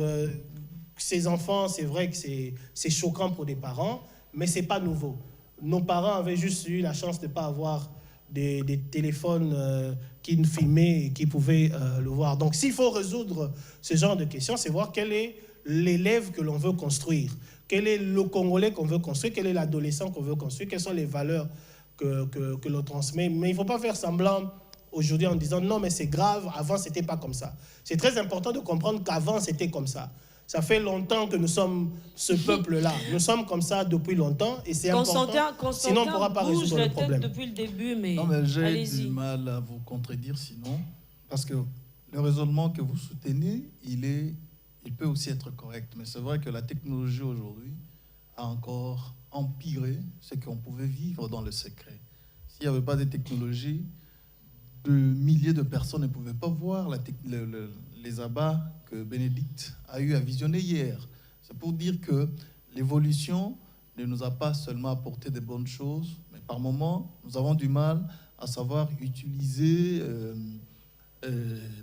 ces enfants, c'est vrai que c'est choquant pour des parents, mais ce n'est pas nouveau. Nos parents avaient juste eu la chance de ne pas avoir des téléphones qui nous filmaient et qui pouvaient le voir. Donc, s'il faut résoudre ce genre de questions, c'est voir quel est l'élève que l'on veut construire, quel est le Congolais qu'on veut construire, quel est l'adolescent qu'on veut construire, quelles sont les valeurs que l'on transmet. Mais il ne faut pas faire semblant aujourd'hui en disant non, mais c'est grave, avant, ce n'était pas comme ça. C'est très important de comprendre qu'avant, c'était comme ça. Ça fait longtemps que nous sommes ce peuple-là. Nous sommes comme ça depuis longtemps et c'est important. Sinon, on ne pourra pas résoudre le problème. Depuis le début, mais non, mais j'ai du mal à vous contredire sinon, parce que le raisonnement que vous soutenez, il peut aussi être correct. Mais c'est vrai que la technologie aujourd'hui a encore empiré ce qu'on pouvait vivre dans le secret. S'il n'y avait pas de technologie, de milliers de personnes ne pouvaient pas voir les abats que Bénédicte a eu à visionner hier. C'est pour dire que l'évolution ne nous a pas seulement apporté des bonnes choses, mais par moments, nous avons du mal à savoir utiliser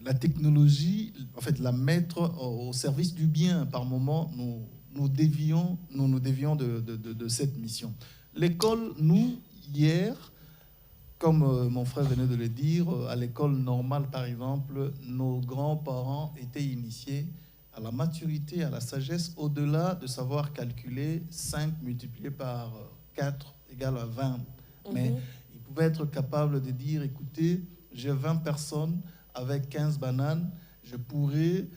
la technologie, en fait, la mettre au service du bien. Par moments, nous dévions de cette mission. L'école, nous, hier, comme mon frère venait de le dire, à l'école normale, par exemple, nos grands-parents étaient initiés à la maturité, à la sagesse, au-delà de savoir calculer 5 multiplié par 4 égale à 20. Mais ils pouvaient être capables de dire, écoutez, j'ai 20 personnes avec 15 bananes, je pourrais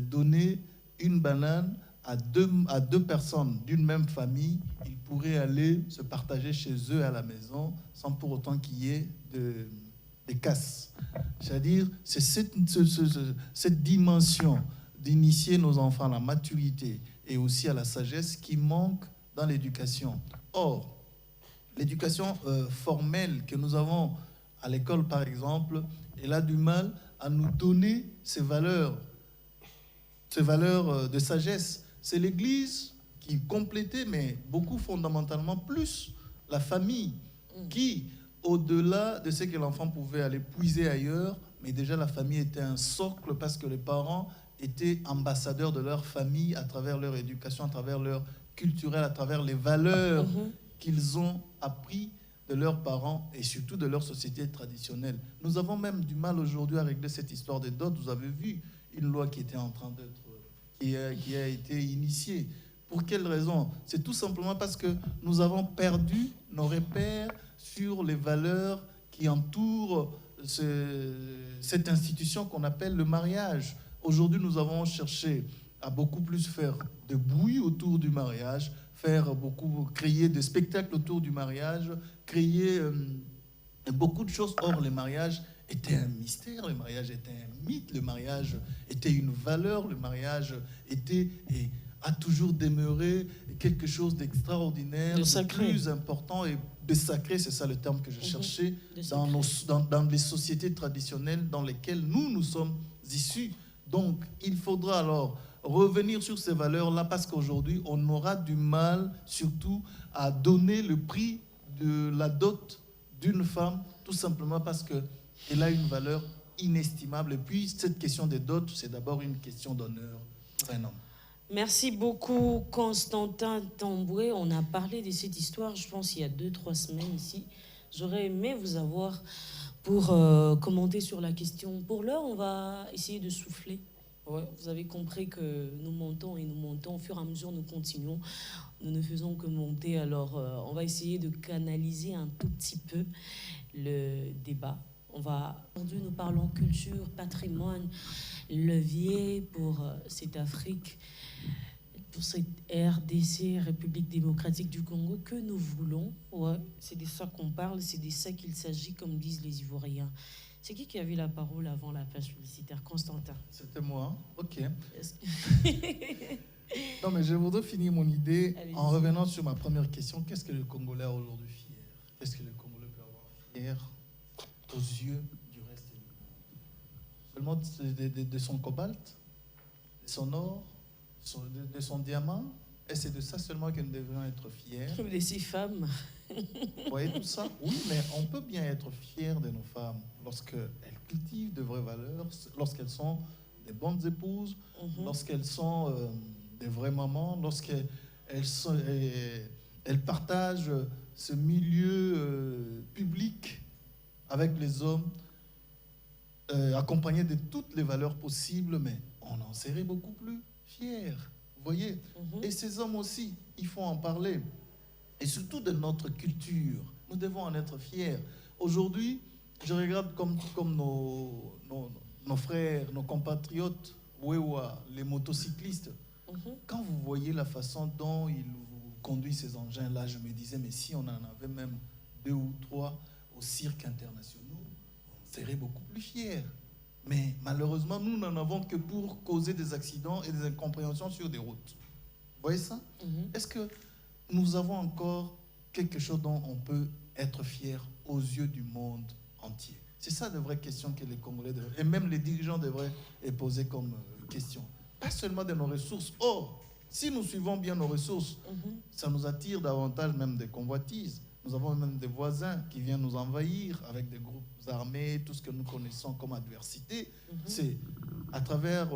donner une banane à deux personnes d'une même famille. Ils pourraient aller se partager chez eux à la maison sans pour autant qu'il y ait des casses. C'est-à-dire, c'est cette dimension d'initier nos enfants à la maturité et aussi à la sagesse qui manque dans l'éducation. Or, l'éducation formelle que nous avons à l'école, par exemple, elle a du mal à nous donner ces valeurs de sagesse. C'est l'Église qui complétait, mais beaucoup fondamentalement plus la famille, qui, au-delà de ce que l'enfant pouvait aller puiser ailleurs, mais déjà la famille était un socle parce que les parents étaient ambassadeurs de leur famille à travers leur éducation, à travers leur culturel, à travers les valeurs qu'ils ont appris de leurs parents et surtout de leur société traditionnelle. Nous avons même du mal aujourd'hui à régler cette histoire des dots. Vous avez vu une loi qui était en train d'être, qui a été initiée. Pour quelle raison? C'est tout simplement parce que nous avons perdu nos repères sur les valeurs qui entourent cette institution qu'on appelle le mariage. Aujourd'hui, nous avons cherché à beaucoup plus faire de bruit autour du mariage, créer des spectacles autour du mariage, créer beaucoup de choses. Or, le mariage était un mystère, le mariage était un mythe, le mariage était une valeur, le mariage était et a toujours demeuré quelque chose d'extraordinaire, de plus important et de sacré, c'est ça le terme que je cherchais, dans les sociétés traditionnelles dans lesquelles nous sommes issus. Donc, il faudra alors revenir sur ces valeurs-là parce qu'aujourd'hui, on aura du mal surtout à donner le prix de la dot d'une femme, tout simplement parce qu'elle a une valeur inestimable. Et puis, cette question des dots, c'est d'abord une question d'honneur pour un homme. Merci beaucoup, Constantin Tamboué. On a parlé de cette histoire, je pense, il y a 2-3 semaines ici. J'aurais aimé vous avoir pour commenter sur la question. Pour l'heure, on va essayer de souffler. Ouais, vous avez compris que nous montons et nous montons. Au fur et à mesure, nous continuons. Nous ne faisons que monter. Alors, on va essayer de canaliser un tout petit peu le débat. Aujourd'hui, nous parlons culture, patrimoine, levier pour cette Afrique, pour cette RDC, République démocratique du Congo, que nous voulons. Ouais, c'est de ça qu'on parle, c'est de ça qu'il s'agit, comme disent les Ivoiriens. C'est qui avait la parole avant la page publicitaire? Constantin. C'était moi, ok. Non, mais je voudrais finir mon idée en revenant sur ma première question. Qu'est-ce que le Congolais a aujourd'hui fier? Qu'est-ce que le Congolais peut avoir fier aux yeux du reste du monde? Seulement de son cobalt, de son or, de son diamant? Et c'est de ça seulement que nous devrions être fiers. De ces femmes. Vous voyez tout ça? Oui, mais on peut bien être fiers de nos femmes lorsqu'elles cultivent de vraies valeurs, lorsqu'elles sont des bonnes épouses, lorsqu'elles sont des vraies mamans, lorsqu'elles partagent ce milieu public avec les hommes, accompagnées de toutes les valeurs possibles, mais on en serait beaucoup plus fiers. Vous voyez? Et ces hommes aussi, il faut en parler. Et surtout de notre culture. Nous devons en être fiers. Aujourd'hui, je regarde comme nos frères, nos compatriotes, Wewa, les motocyclistes. Quand vous voyez la façon dont ils conduisent ces engins-là, je me disais, mais si on en avait même 2 ou 3 au cirque international, on serait beaucoup plus fiers. Mais malheureusement, nous n'en avons que pour causer des accidents et des incompréhensions sur des routes. Vous voyez ça? Est-ce que nous avons encore quelque chose dont on peut être fier aux yeux du monde entier? C'est ça de vraies questions que les Congolais devraient, et même les dirigeants devraient poser comme question. Pas seulement de nos ressources. Or, Si nous suivons bien nos ressources, ça nous attire davantage même des convoitises. Nous avons même des voisins qui viennent nous envahir avec des groupes armés, tout ce que nous connaissons comme adversité. C'est à travers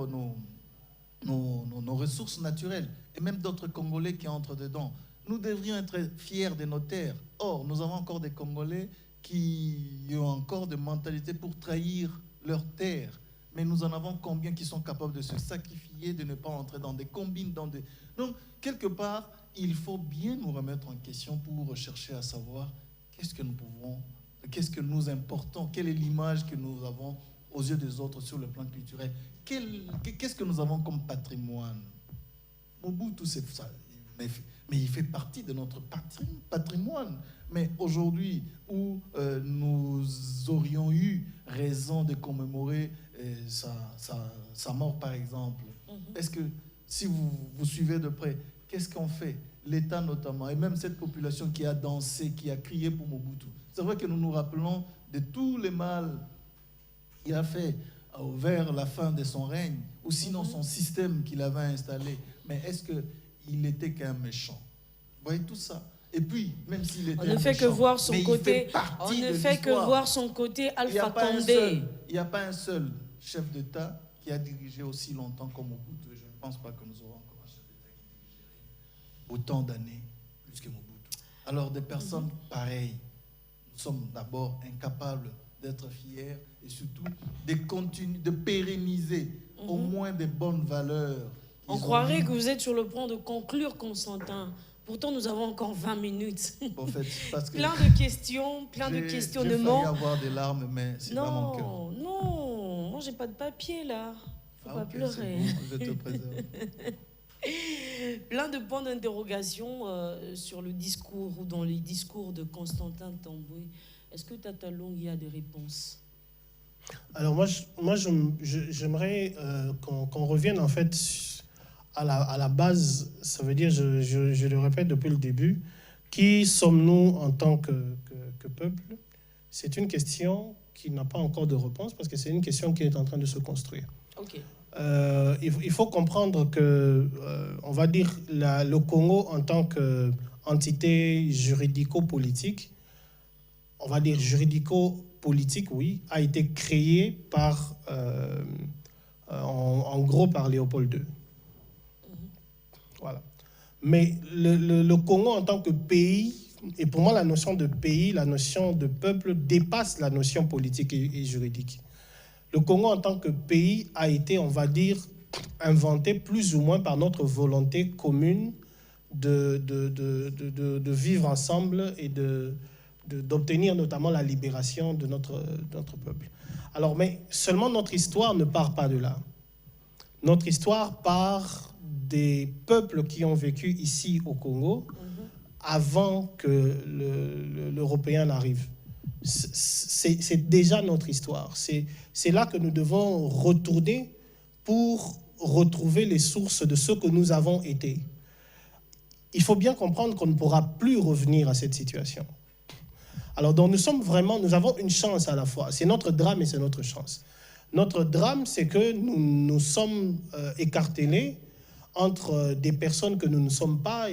nos ressources naturelles et même d'autres Congolais qui entrent dedans. Nous devrions être fiers de nos terres. Or, nous avons encore des Congolais qui ont encore des mentalités pour trahir leurs terres. Mais nous en avons combien qui sont capables de se sacrifier, de ne pas entrer dans des combines, Donc, quelque part, il faut bien nous remettre en question pour chercher à savoir qu'est-ce que nous pouvons, qu'est-ce que nous importons, quelle est l'image que nous avons aux yeux des autres sur le plan culturel. Qu'est-ce que nous avons comme patrimoine? Mobutu, c'est ça. Mais il fait partie de notre patrimoine. Mais aujourd'hui, où nous aurions eu raison de commémorer sa mort, par exemple, est-ce que, si vous suivez de près, qu'est-ce qu'on fait? L'État notamment, et même cette population qui a dansé, qui a crié pour Mobutu. C'est vrai que nous nous rappelons de tous les mal qu'il a fait vers la fin de son règne, ou sinon son système qu'il avait installé. Mais est-ce qu'il était qu'un méchant? Vous voyez tout ça. Et puis, même s'il était on ne fait que voir son côté, Alpha Condé. Il n'y a pas un seul chef d'État qui a dirigé aussi longtemps comme Mobutu. Je ne pense pas que nous aurons encore un chef d'État qui dirigerait autant d'années plus que Mobutu. Alors, des personnes pareilles, nous sommes d'abord incapables d'être fiers et surtout de pérenniser au moins des bonnes valeurs. On croirait que vous êtes sur le point de conclure, Constantin. Pourtant, nous avons encore 20 minutes. En fait, parce que plein de questions, plein de questionnements. J'ai failli avoir des larmes, mais c'est pas mon cœur. Non, moi, j'ai pas de papier, là. Faut pas pleurer. Bon, je te préserve. Plein de points d'interrogation sur le discours ou dans les discours de Constantin Tamboué. Est-ce que Tata Long y a des réponses? Alors moi j'aimerais qu'on revienne en fait à la base. Ça veut dire, je le répète depuis le début, qui sommes-nous en tant que peuple? C'est une question qui n'a pas encore de réponse parce que c'est une question qui est en train de se construire. Ok. Il faut comprendre que, on va dire, le Congo en tant qu'entité juridico-politique, on va dire juridico-politique, oui, a été créé par, en gros, par Léopold II. Voilà. Mais le Congo en tant que pays, et pour moi la notion de pays, la notion de peuple dépasse la notion politique et juridique. Le Congo en tant que pays a été, on va dire, inventé plus ou moins par notre volonté commune de vivre ensemble et d'obtenir notamment la libération de notre peuple. Alors, mais seulement notre histoire ne part pas de là. Notre histoire part des peuples qui ont vécu ici au Congo avant que l'Européen n'arrive. C'est déjà notre histoire. C'est là que nous devons retourner pour retrouver les sources de ce que nous avons été. Il faut bien comprendre qu'on ne pourra plus revenir à cette situation. Alors, donc nous avons une chance à la fois. C'est notre drame et c'est notre chance. Notre drame, c'est que nous sommes écartelés entre des personnes que nous ne sommes pas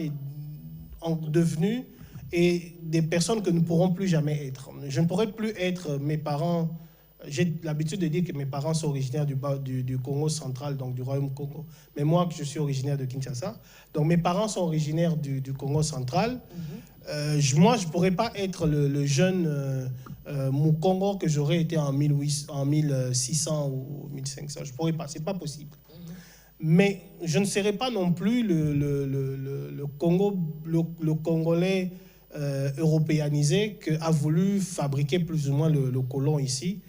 devenues et des personnes que nous ne pourrons plus jamais être. Je ne pourrai plus être mes parents. J'ai l'habitude de dire que mes parents sont originaires du Congo central, donc du Royaume Congo. Mais moi, je suis originaire de Kinshasa. Donc mes parents sont originaires du Congo central. Moi, je ne pourrais pas être le jeune Mukongo que j'aurais été en 1600 ou 1500. Je ne pourrais pas, ce n'est pas possible. Mais je ne serai pas non plus le Congolais européanisé qu'a voulu fabriquer plus ou moins le colon ici.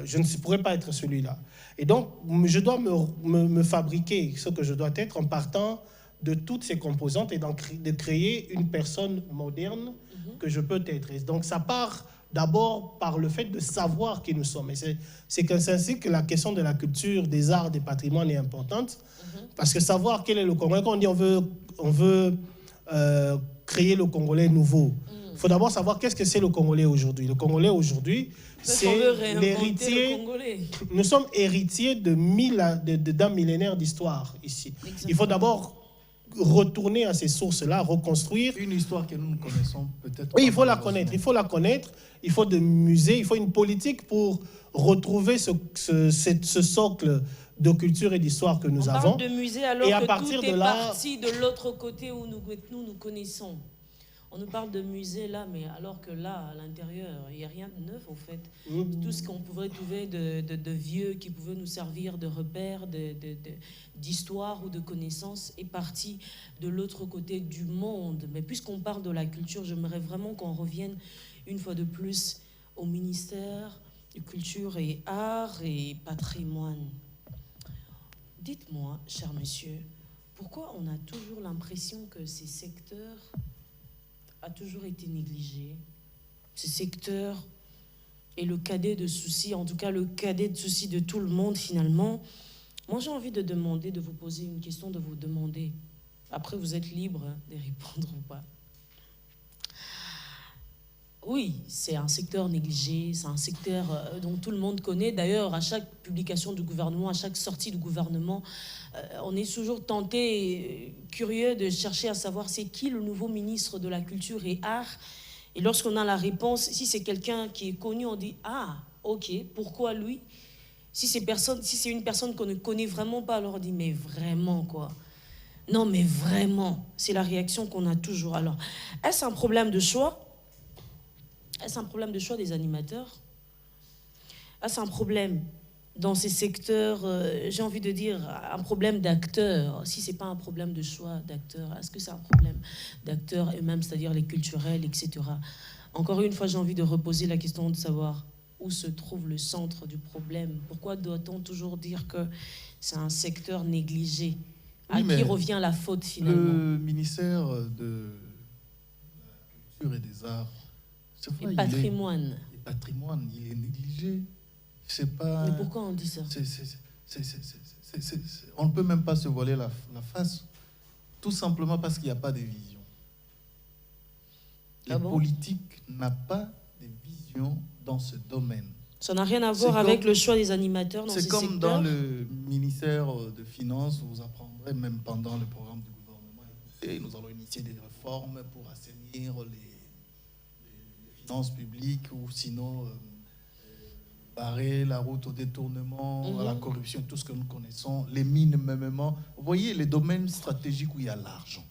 Je ne pourrais pas être celui-là. Et donc, je dois me fabriquer ce que je dois être en partant de toutes ces composantes et de créer une personne moderne que je peux être. Et donc, ça part d'abord par le fait de savoir qui nous sommes. Et c'est ainsi que la question de la culture, des arts, des patrimoines est importante. Parce que savoir quel est le Congolais, quand on dit on veut créer le Congolais nouveau, il faut d'abord savoir qu'est-ce que c'est le Congolais aujourd'hui. Le Congolais aujourd'hui, c'est l'héritier. Nous sommes héritiers d'un millénaire d'histoire ici. Exactement. Il faut d'abord retourner à ces sources-là, reconstruire. Une histoire que nous ne connaissons peut-être pas. Oui, il faut la connaître. Il faut la connaître. Il faut des musées. Il faut une politique pour retrouver ce socle de culture et d'histoire que nous avons. On parle de musée alors et à que partir tout de est là, parti de l'autre côté où nous connaissons. On nous parle de musée là, mais alors que là, à l'intérieur, il n'y a rien de neuf en fait. Tout ce qu'on pouvait trouver de vieux qui pouvait nous servir de repère, d'histoire ou de connaissances est parti de l'autre côté du monde. Mais puisqu'on parle de la culture, j'aimerais vraiment qu'on revienne une fois de plus au ministère de Culture et Arts et Patrimoine. Dites-moi, cher monsieur, pourquoi on a toujours l'impression que ces secteurs a toujours été négligé? Ce secteur est le cadet de soucis, en tout cas le cadet de soucis de tout le monde finalement. Moi j'ai envie de vous poser une question, de vous demander. Après vous êtes libre de répondre ou pas. Oui, c'est un secteur négligé, c'est un secteur dont tout le monde connaît. D'ailleurs, à chaque publication du gouvernement, à chaque sortie du gouvernement, on est toujours tenté, curieux de chercher à savoir c'est qui le nouveau ministre de la Culture et Arts. Et lorsqu'on a la réponse, si c'est quelqu'un qui est connu, on dit « Ah, ok, pourquoi lui ?» Si c'est une personne qu'on ne connaît vraiment pas, alors on dit « Mais vraiment, quoi ?» Non, mais vraiment, c'est la réaction qu'on a toujours. Alors, est-ce un problème de choix ? Est-ce un problème de choix des animateurs? Est-ce un problème dans ces secteurs, j'ai envie de dire, un problème d'acteurs? Si ce n'est pas un problème de choix d'acteurs, est-ce que c'est un problème d'acteurs eux-mêmes, c'est-à-dire les culturels, etc. Encore une fois, j'ai envie de reposer la question de savoir où se trouve le centre du problème. Pourquoi doit-on toujours dire que c'est un secteur négligé? À qui revient la faute finalement? Le ministère de la Culture et des Arts, et patrimoine. Et patrimoine, il est négligé. C'est pas. Mais pourquoi on dit ça? On ne peut même pas se voiler la face, tout simplement parce qu'il n'y a pas de vision. La politique n'a pas de vision dans ce domaine. Ça n'a rien à voir avec le choix des animateurs dans ces secteurs. C'est comme dans le ministère de Finances, vous apprendrez même pendant le programme du gouvernement, et nous allons initier des réformes pour assainir les finances publiques ou sinon barrer la route au détournement, à la corruption, tout ce que nous connaissons, les mines même. Vous voyez, les domaines stratégiques où il y a l'argent.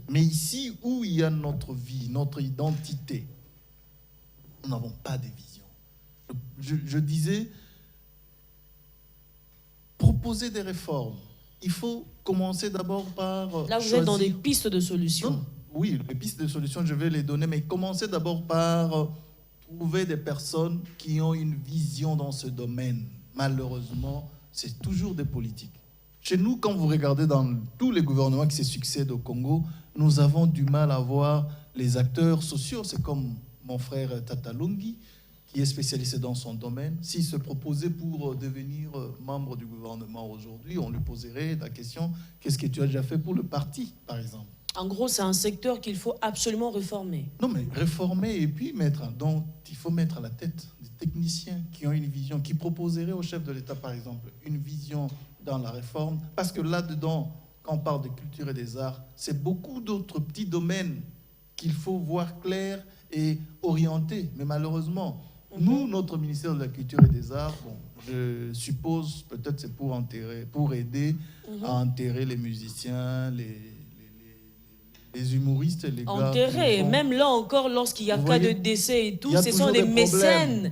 Mais ici, où il y a notre vie, notre identité, nous n'avons pas de vision. Je disais, proposer des réformes. Il faut commencer d'abord par là, vous êtes dans des pistes de solutions. Non, oui, les pistes de solutions, je vais les donner, mais commencez d'abord par trouver des personnes qui ont une vision dans ce domaine. Malheureusement, c'est toujours des politiques. Chez nous, quand vous regardez dans tous les gouvernements qui se succèdent au Congo, nous avons du mal à voir les acteurs sociaux. C'est comme mon frère Tata Lungi, qui est spécialisé dans son domaine. S'il se proposait pour devenir membre du gouvernement aujourd'hui, on lui poserait la question « Qu'est-ce que tu as déjà fait pour le parti ?» par exemple. En gros, c'est un secteur qu'il faut absolument réformer. Non, mais réformer et puis mettre. Donc, il faut mettre à la tête des techniciens qui ont une vision, qui proposeraient au chef de l'État, par exemple, une vision dans la réforme. Parce que là-dedans, quand on parle de culture et des arts, c'est beaucoup d'autres petits domaines qu'il faut voir clairs et orienter. Mais malheureusement, nous, notre ministère de la Culture et des Arts, bon, je suppose, peut-être c'est pour aider à enterrer les musiciens, les humoristes, les gars. Enterrés, même là encore, lorsqu'il y a cas de décès et tout, ce sont des mécènes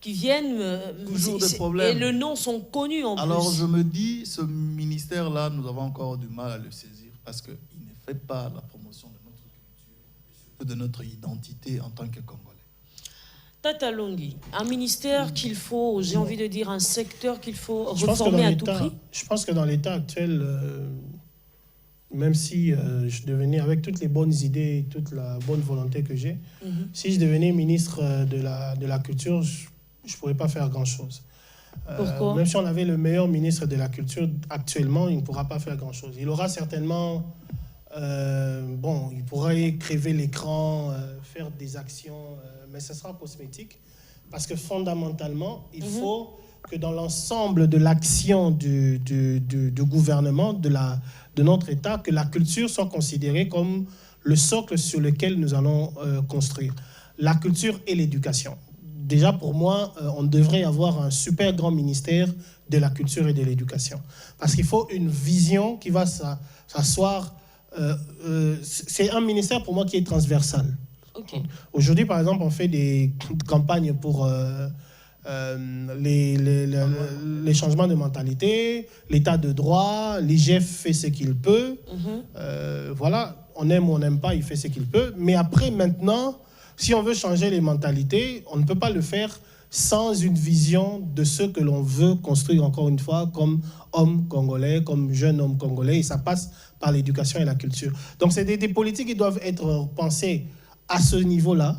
qui viennent. Toujours des problèmes. Et le nom sont connus en plus. Alors je me dis, ce ministère-là, nous avons encore du mal à le saisir parce qu'il ne fait pas la promotion de notre culture, surtout de notre identité en tant que Congolais. Tata Lungi, un ministère qu'il faut, j'ai envie de dire, un secteur qu'il faut reformer à tout prix. Je pense que dans l'état actuel, même si je devenais, avec toutes les bonnes idées et toute la bonne volonté que j'ai, si je devenais ministre de la Culture, je ne pourrais pas faire grand-chose. Pourquoi? Même si on avait le meilleur ministre de la Culture actuellement, il ne pourra pas faire grand-chose. Il aura certainement... il pourrait crever l'écran, faire des actions, mais ce sera cosmétique. Parce que fondamentalement, il faut que dans l'ensemble de l'action du gouvernement, de de notre État, que la culture soit considérée comme le socle sur lequel nous allons construire. La culture et l'éducation. Déjà, pour moi, on devrait avoir un super grand ministère de la culture et de l'éducation. Parce qu'il faut une vision qui va s'asseoir. C'est un ministère, pour moi, qui est transversal. Okay. Aujourd'hui, par exemple, on fait des campagnes pour les changements de mentalité, l'état de droit, l'IGF fait ce qu'il peut. Voilà, on aime ou on n'aime pas, il fait ce qu'il peut. Mais après, maintenant, si on veut changer les mentalités, on ne peut pas le faire sans une vision de ce que l'on veut construire, encore une fois, comme homme congolais, comme jeune homme congolais. Et ça passe par l'éducation et la culture. Donc, c'est des politiques qui doivent être pensées à ce niveau-là.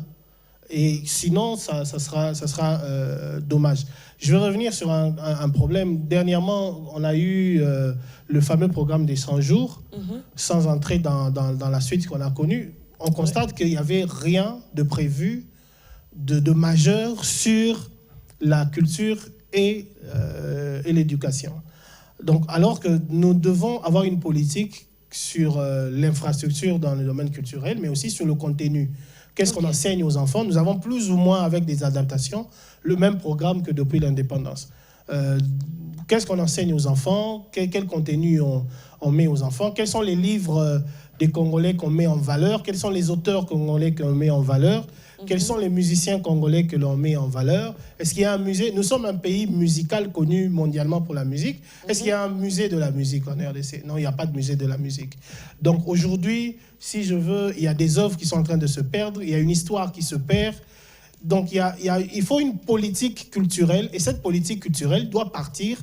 Et sinon, ça sera dommage. Je vais revenir sur un problème. Dernièrement, on a eu le fameux programme des 100 jours, sans entrer dans la suite qu'on a connue. On constate qu'il n'y avait rien de prévu de majeur sur la culture et l'éducation. Donc, alors que nous devons avoir une politique sur l'infrastructure dans le domaine culturel, mais aussi sur le contenu. Qu'est-ce qu'on enseigne aux enfants? Nous avons plus ou moins, avec des adaptations, le même programme que depuis l'indépendance. Qu'est-ce qu'on enseigne aux enfants? Quel contenu on met aux enfants? Quels sont les livres des Congolais qu'on met en valeur? Quels sont les auteurs congolais qu'on met en valeur? Quels sont les musiciens congolais que l'on met en valeur? Est-ce qu'il y a un musée? Nous sommes un pays musical connu mondialement pour la musique. Est-ce qu'il y a un musée de la musique en RDC? Non, il n'y a pas de musée de la musique. Donc aujourd'hui, si je veux, il y a des œuvres qui sont en train de se perdre, il y a une histoire qui se perd. Donc il faut une politique culturelle, et cette politique culturelle doit partir,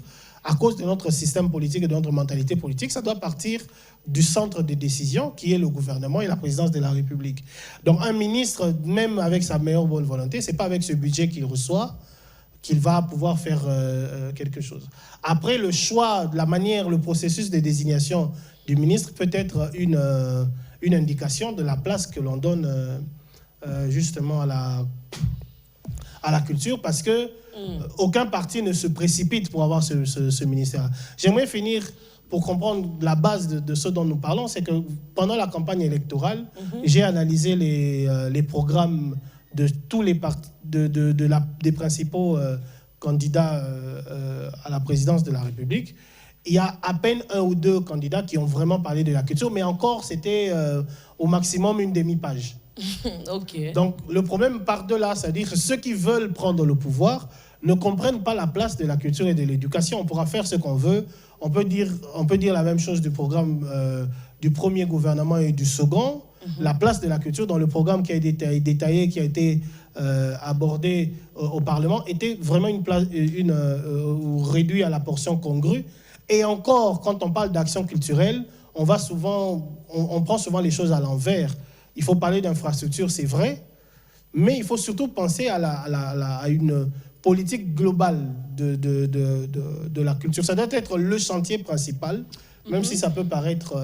à cause de notre système politique et de notre mentalité politique, ça doit partir du centre de décision qui est le gouvernement et la présidence de la République. Donc un ministre, même avec sa meilleure bonne volonté, ce n'est pas avec ce budget qu'il reçoit qu'il va pouvoir faire quelque chose. Après, le choix, la manière, le processus de désignation du ministre peut être une indication de la place que l'on donne justement à la culture, parce que aucun parti ne se précipite pour avoir ce ministère. J'aimerais finir pour comprendre la base de ce dont nous parlons, c'est que pendant la campagne électorale, j'ai analysé les programmes de tous les partis, des principaux candidats à la présidence de la République. Il y a à peine un ou deux candidats qui ont vraiment parlé de la culture, mais encore, c'était au maximum une demi-page. Okay. Donc, le problème part de là, c'est-à-dire que ceux qui veulent prendre le pouvoir ne comprennent pas la place de la culture et de l'éducation. On pourra faire ce qu'on veut. On peut dire la même chose du programme du premier gouvernement et du second. La place de la culture dans le programme qui a été détaillé, qui a été abordé au Parlement, était vraiment une place, réduit à la portion congrue. Et encore, quand on parle d'action culturelle, on prend souvent les choses à l'envers. Il faut parler d'infrastructure, c'est vrai, mais il faut surtout penser à une politique globale de la culture. Ça doit être le chantier principal, même si ça peut paraître...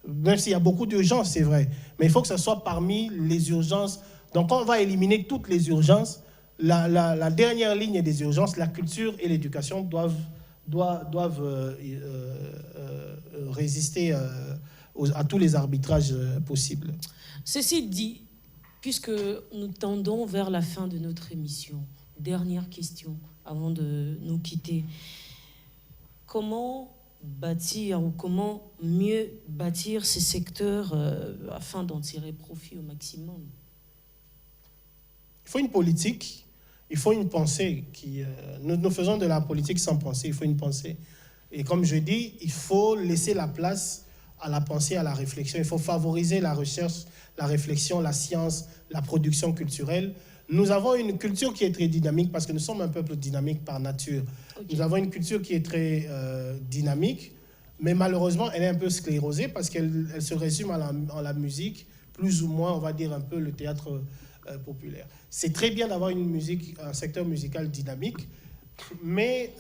même s'il y a beaucoup d'urgences, c'est vrai, mais il faut que ça soit parmi les urgences. Donc, quand on va éliminer toutes les urgences, la dernière ligne des urgences, la culture et l'éducation doivent résister à tous les arbitrages possibles. Ceci dit, puisque nous tendons vers la fin de notre émission, dernière question avant de nous quitter. Comment bâtir ou comment mieux bâtir ces secteurs afin d'en tirer profit au maximum? Il faut une politique, il faut une pensée. Nous faisons de la politique sans pensée, il faut une pensée. Et comme je dis, il faut laisser la place à la pensée, à la réflexion. Il faut favoriser la recherche, la réflexion, la science, la production culturelle. Nous avons une culture qui est très dynamique parce que nous sommes un peuple dynamique par nature. Okay. Nous avons une culture qui est très dynamique, mais malheureusement, elle est un peu sclérosée parce qu'elle se résume à la musique, plus ou moins, on va dire un peu le théâtre populaire. C'est très bien d'avoir un secteur musical dynamique, mais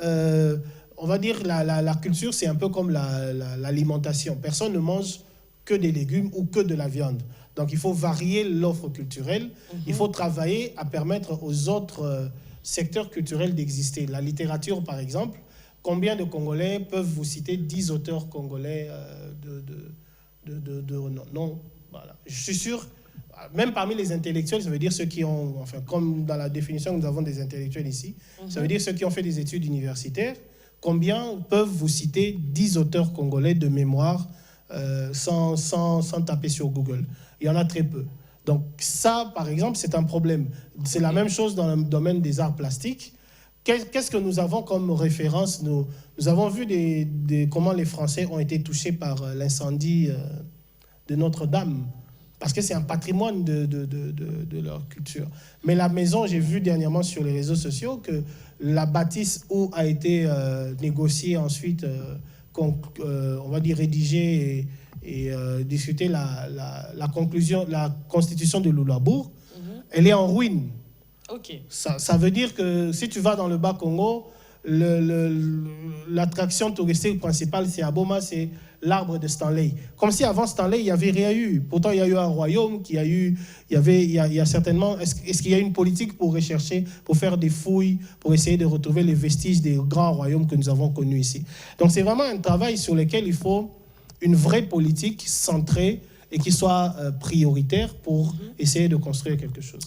on va dire la culture, c'est un peu comme l'alimentation. Personne ne mange que des légumes ou que de la viande. Donc, il faut varier l'offre culturelle. Il faut travailler à permettre aux autres secteurs culturels d'exister. La littérature, par exemple, Combien de Congolais peuvent vous citer 10 auteurs congolais de renom? Non, voilà. Je suis sûr, même parmi les intellectuels, ça veut dire ceux qui ont, enfin, comme dans la définition nous avons des intellectuels ici, ça veut dire ceux qui ont fait des études universitaires. Combien peuvent vous citer 10 auteurs congolais de mémoire sans taper sur Google? Il y en a très peu. Donc ça, par exemple, c'est un problème. C'est la même chose dans le domaine des arts plastiques. Qu'est-ce que nous avons comme référence? Nous avons vu comment les Français ont été touchés par l'incendie de Notre-Dame, parce que c'est un patrimoine de leur culture. Mais la maison, j'ai vu dernièrement sur les réseaux sociaux que la bâtisse où a été négociée ensuite, on va dire rédigée et discuter la conclusion, la constitution de Lulabour, elle est en ruine. Ok. Ça veut dire que si tu vas dans le Bas-Congo, l'attraction touristique principale, c'est à Boma, c'est l'arbre de Stanley. Comme si avant Stanley, il n'y avait rien eu. Pourtant, il y a eu un royaume, il y a certainement... Est-ce qu'il y a une politique pour rechercher, pour faire des fouilles, pour essayer de retrouver les vestiges des grands royaumes que nous avons connus ici? Donc, c'est vraiment un travail sur lequel il faut une vraie politique centrée et qui soit prioritaire pour essayer de construire quelque chose.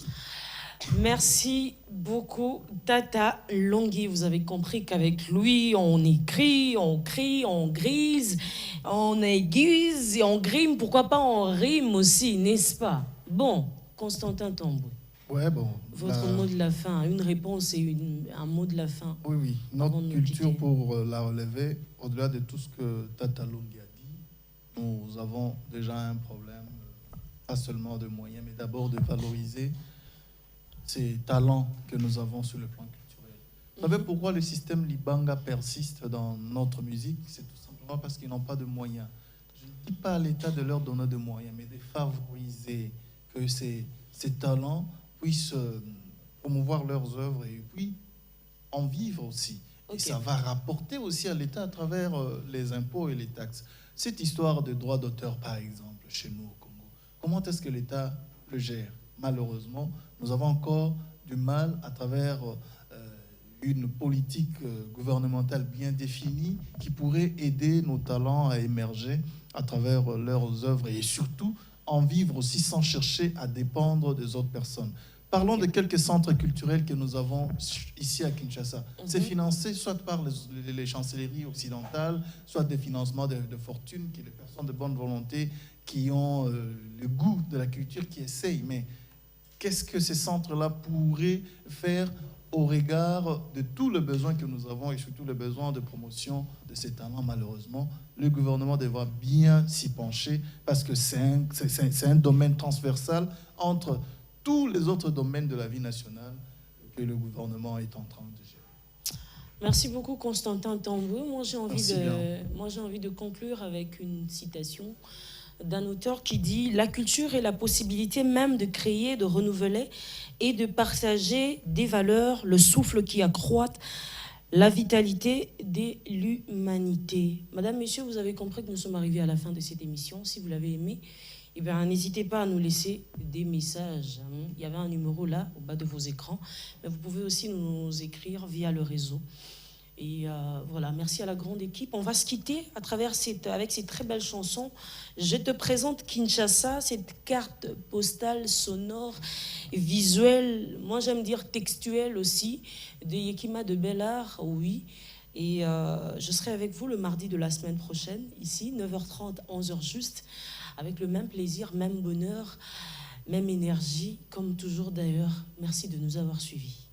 Merci beaucoup, Tata Longhi. Vous avez compris qu'avec lui, on écrit, on crie, on grise, on aiguise et on grime. Pourquoi pas on rime aussi, n'est-ce pas? Bon, Constantin Tamboué. Ouais, bon. Votre mot de la fin, une réponse et un mot de la fin. Oui. Notre culture, pour la relever, au-delà de tout ce que Tata Longhi a dit, nous avons déjà un problème, pas seulement de moyens, mais d'abord de valoriser ces talents que nous avons sur le plan culturel. Vous savez pourquoi le système Libanga persiste dans notre musique? C'est tout simplement parce qu'ils n'ont pas de moyens. Je ne dis pas à l'État de leur donner de moyens, mais de favoriser que ces talents puissent promouvoir leurs œuvres et puis en vivre aussi. Okay. Et ça va rapporter aussi à l'État à travers les impôts et les taxes. Cette histoire de droit d'auteur, par exemple, chez nous au Congo, comment est-ce que l'État le gère? Malheureusement, nous avons encore du mal à travers une politique gouvernementale bien définie qui pourrait aider nos talents à émerger à travers leurs œuvres et surtout en vivre aussi sans chercher à dépendre des autres personnes. Parlons de quelques centres culturels que nous avons ici à Kinshasa. C'est financé soit par les chancelleries occidentales, soit des financements de fortune, qui les personnes de bonne volonté qui ont le goût de la culture, qui essayent. Mais qu'est-ce que ces centres-là pourraient faire au regard de tous les besoins que nous avons et surtout les besoins de promotion de ces talents? Malheureusement, le gouvernement devra bien s'y pencher parce que c'est un domaine transversal entre tous les autres domaines de la vie nationale que le gouvernement est en train de gérer. Merci beaucoup, Constantin Tamboué. Moi, j'ai envie de conclure avec une citation d'un auteur qui dit « La culture est la possibilité même de créer, de renouveler et de partager des valeurs, le souffle qui accroît la vitalité de l'humanité. » Madame, Messieurs, vous avez compris que nous sommes arrivés à la fin de cette émission. Si vous l'avez aimé, eh bien, n'hésitez pas à nous laisser des messages. Il y avait un numéro là, au bas de vos écrans. Mais vous pouvez aussi nous écrire via le réseau. Et voilà, merci à la grande équipe. On va se quitter avec ces très belles chansons. Je te présente Kinshasa, cette carte postale sonore, visuelle, moi j'aime dire textuelle aussi, de Yekima de Bellard, oui. Et je serai avec vous le mardi de la semaine prochaine, ici, 9h30, 11h juste, avec le même plaisir, même bonheur, même énergie, comme toujours d'ailleurs. Merci de nous avoir suivis.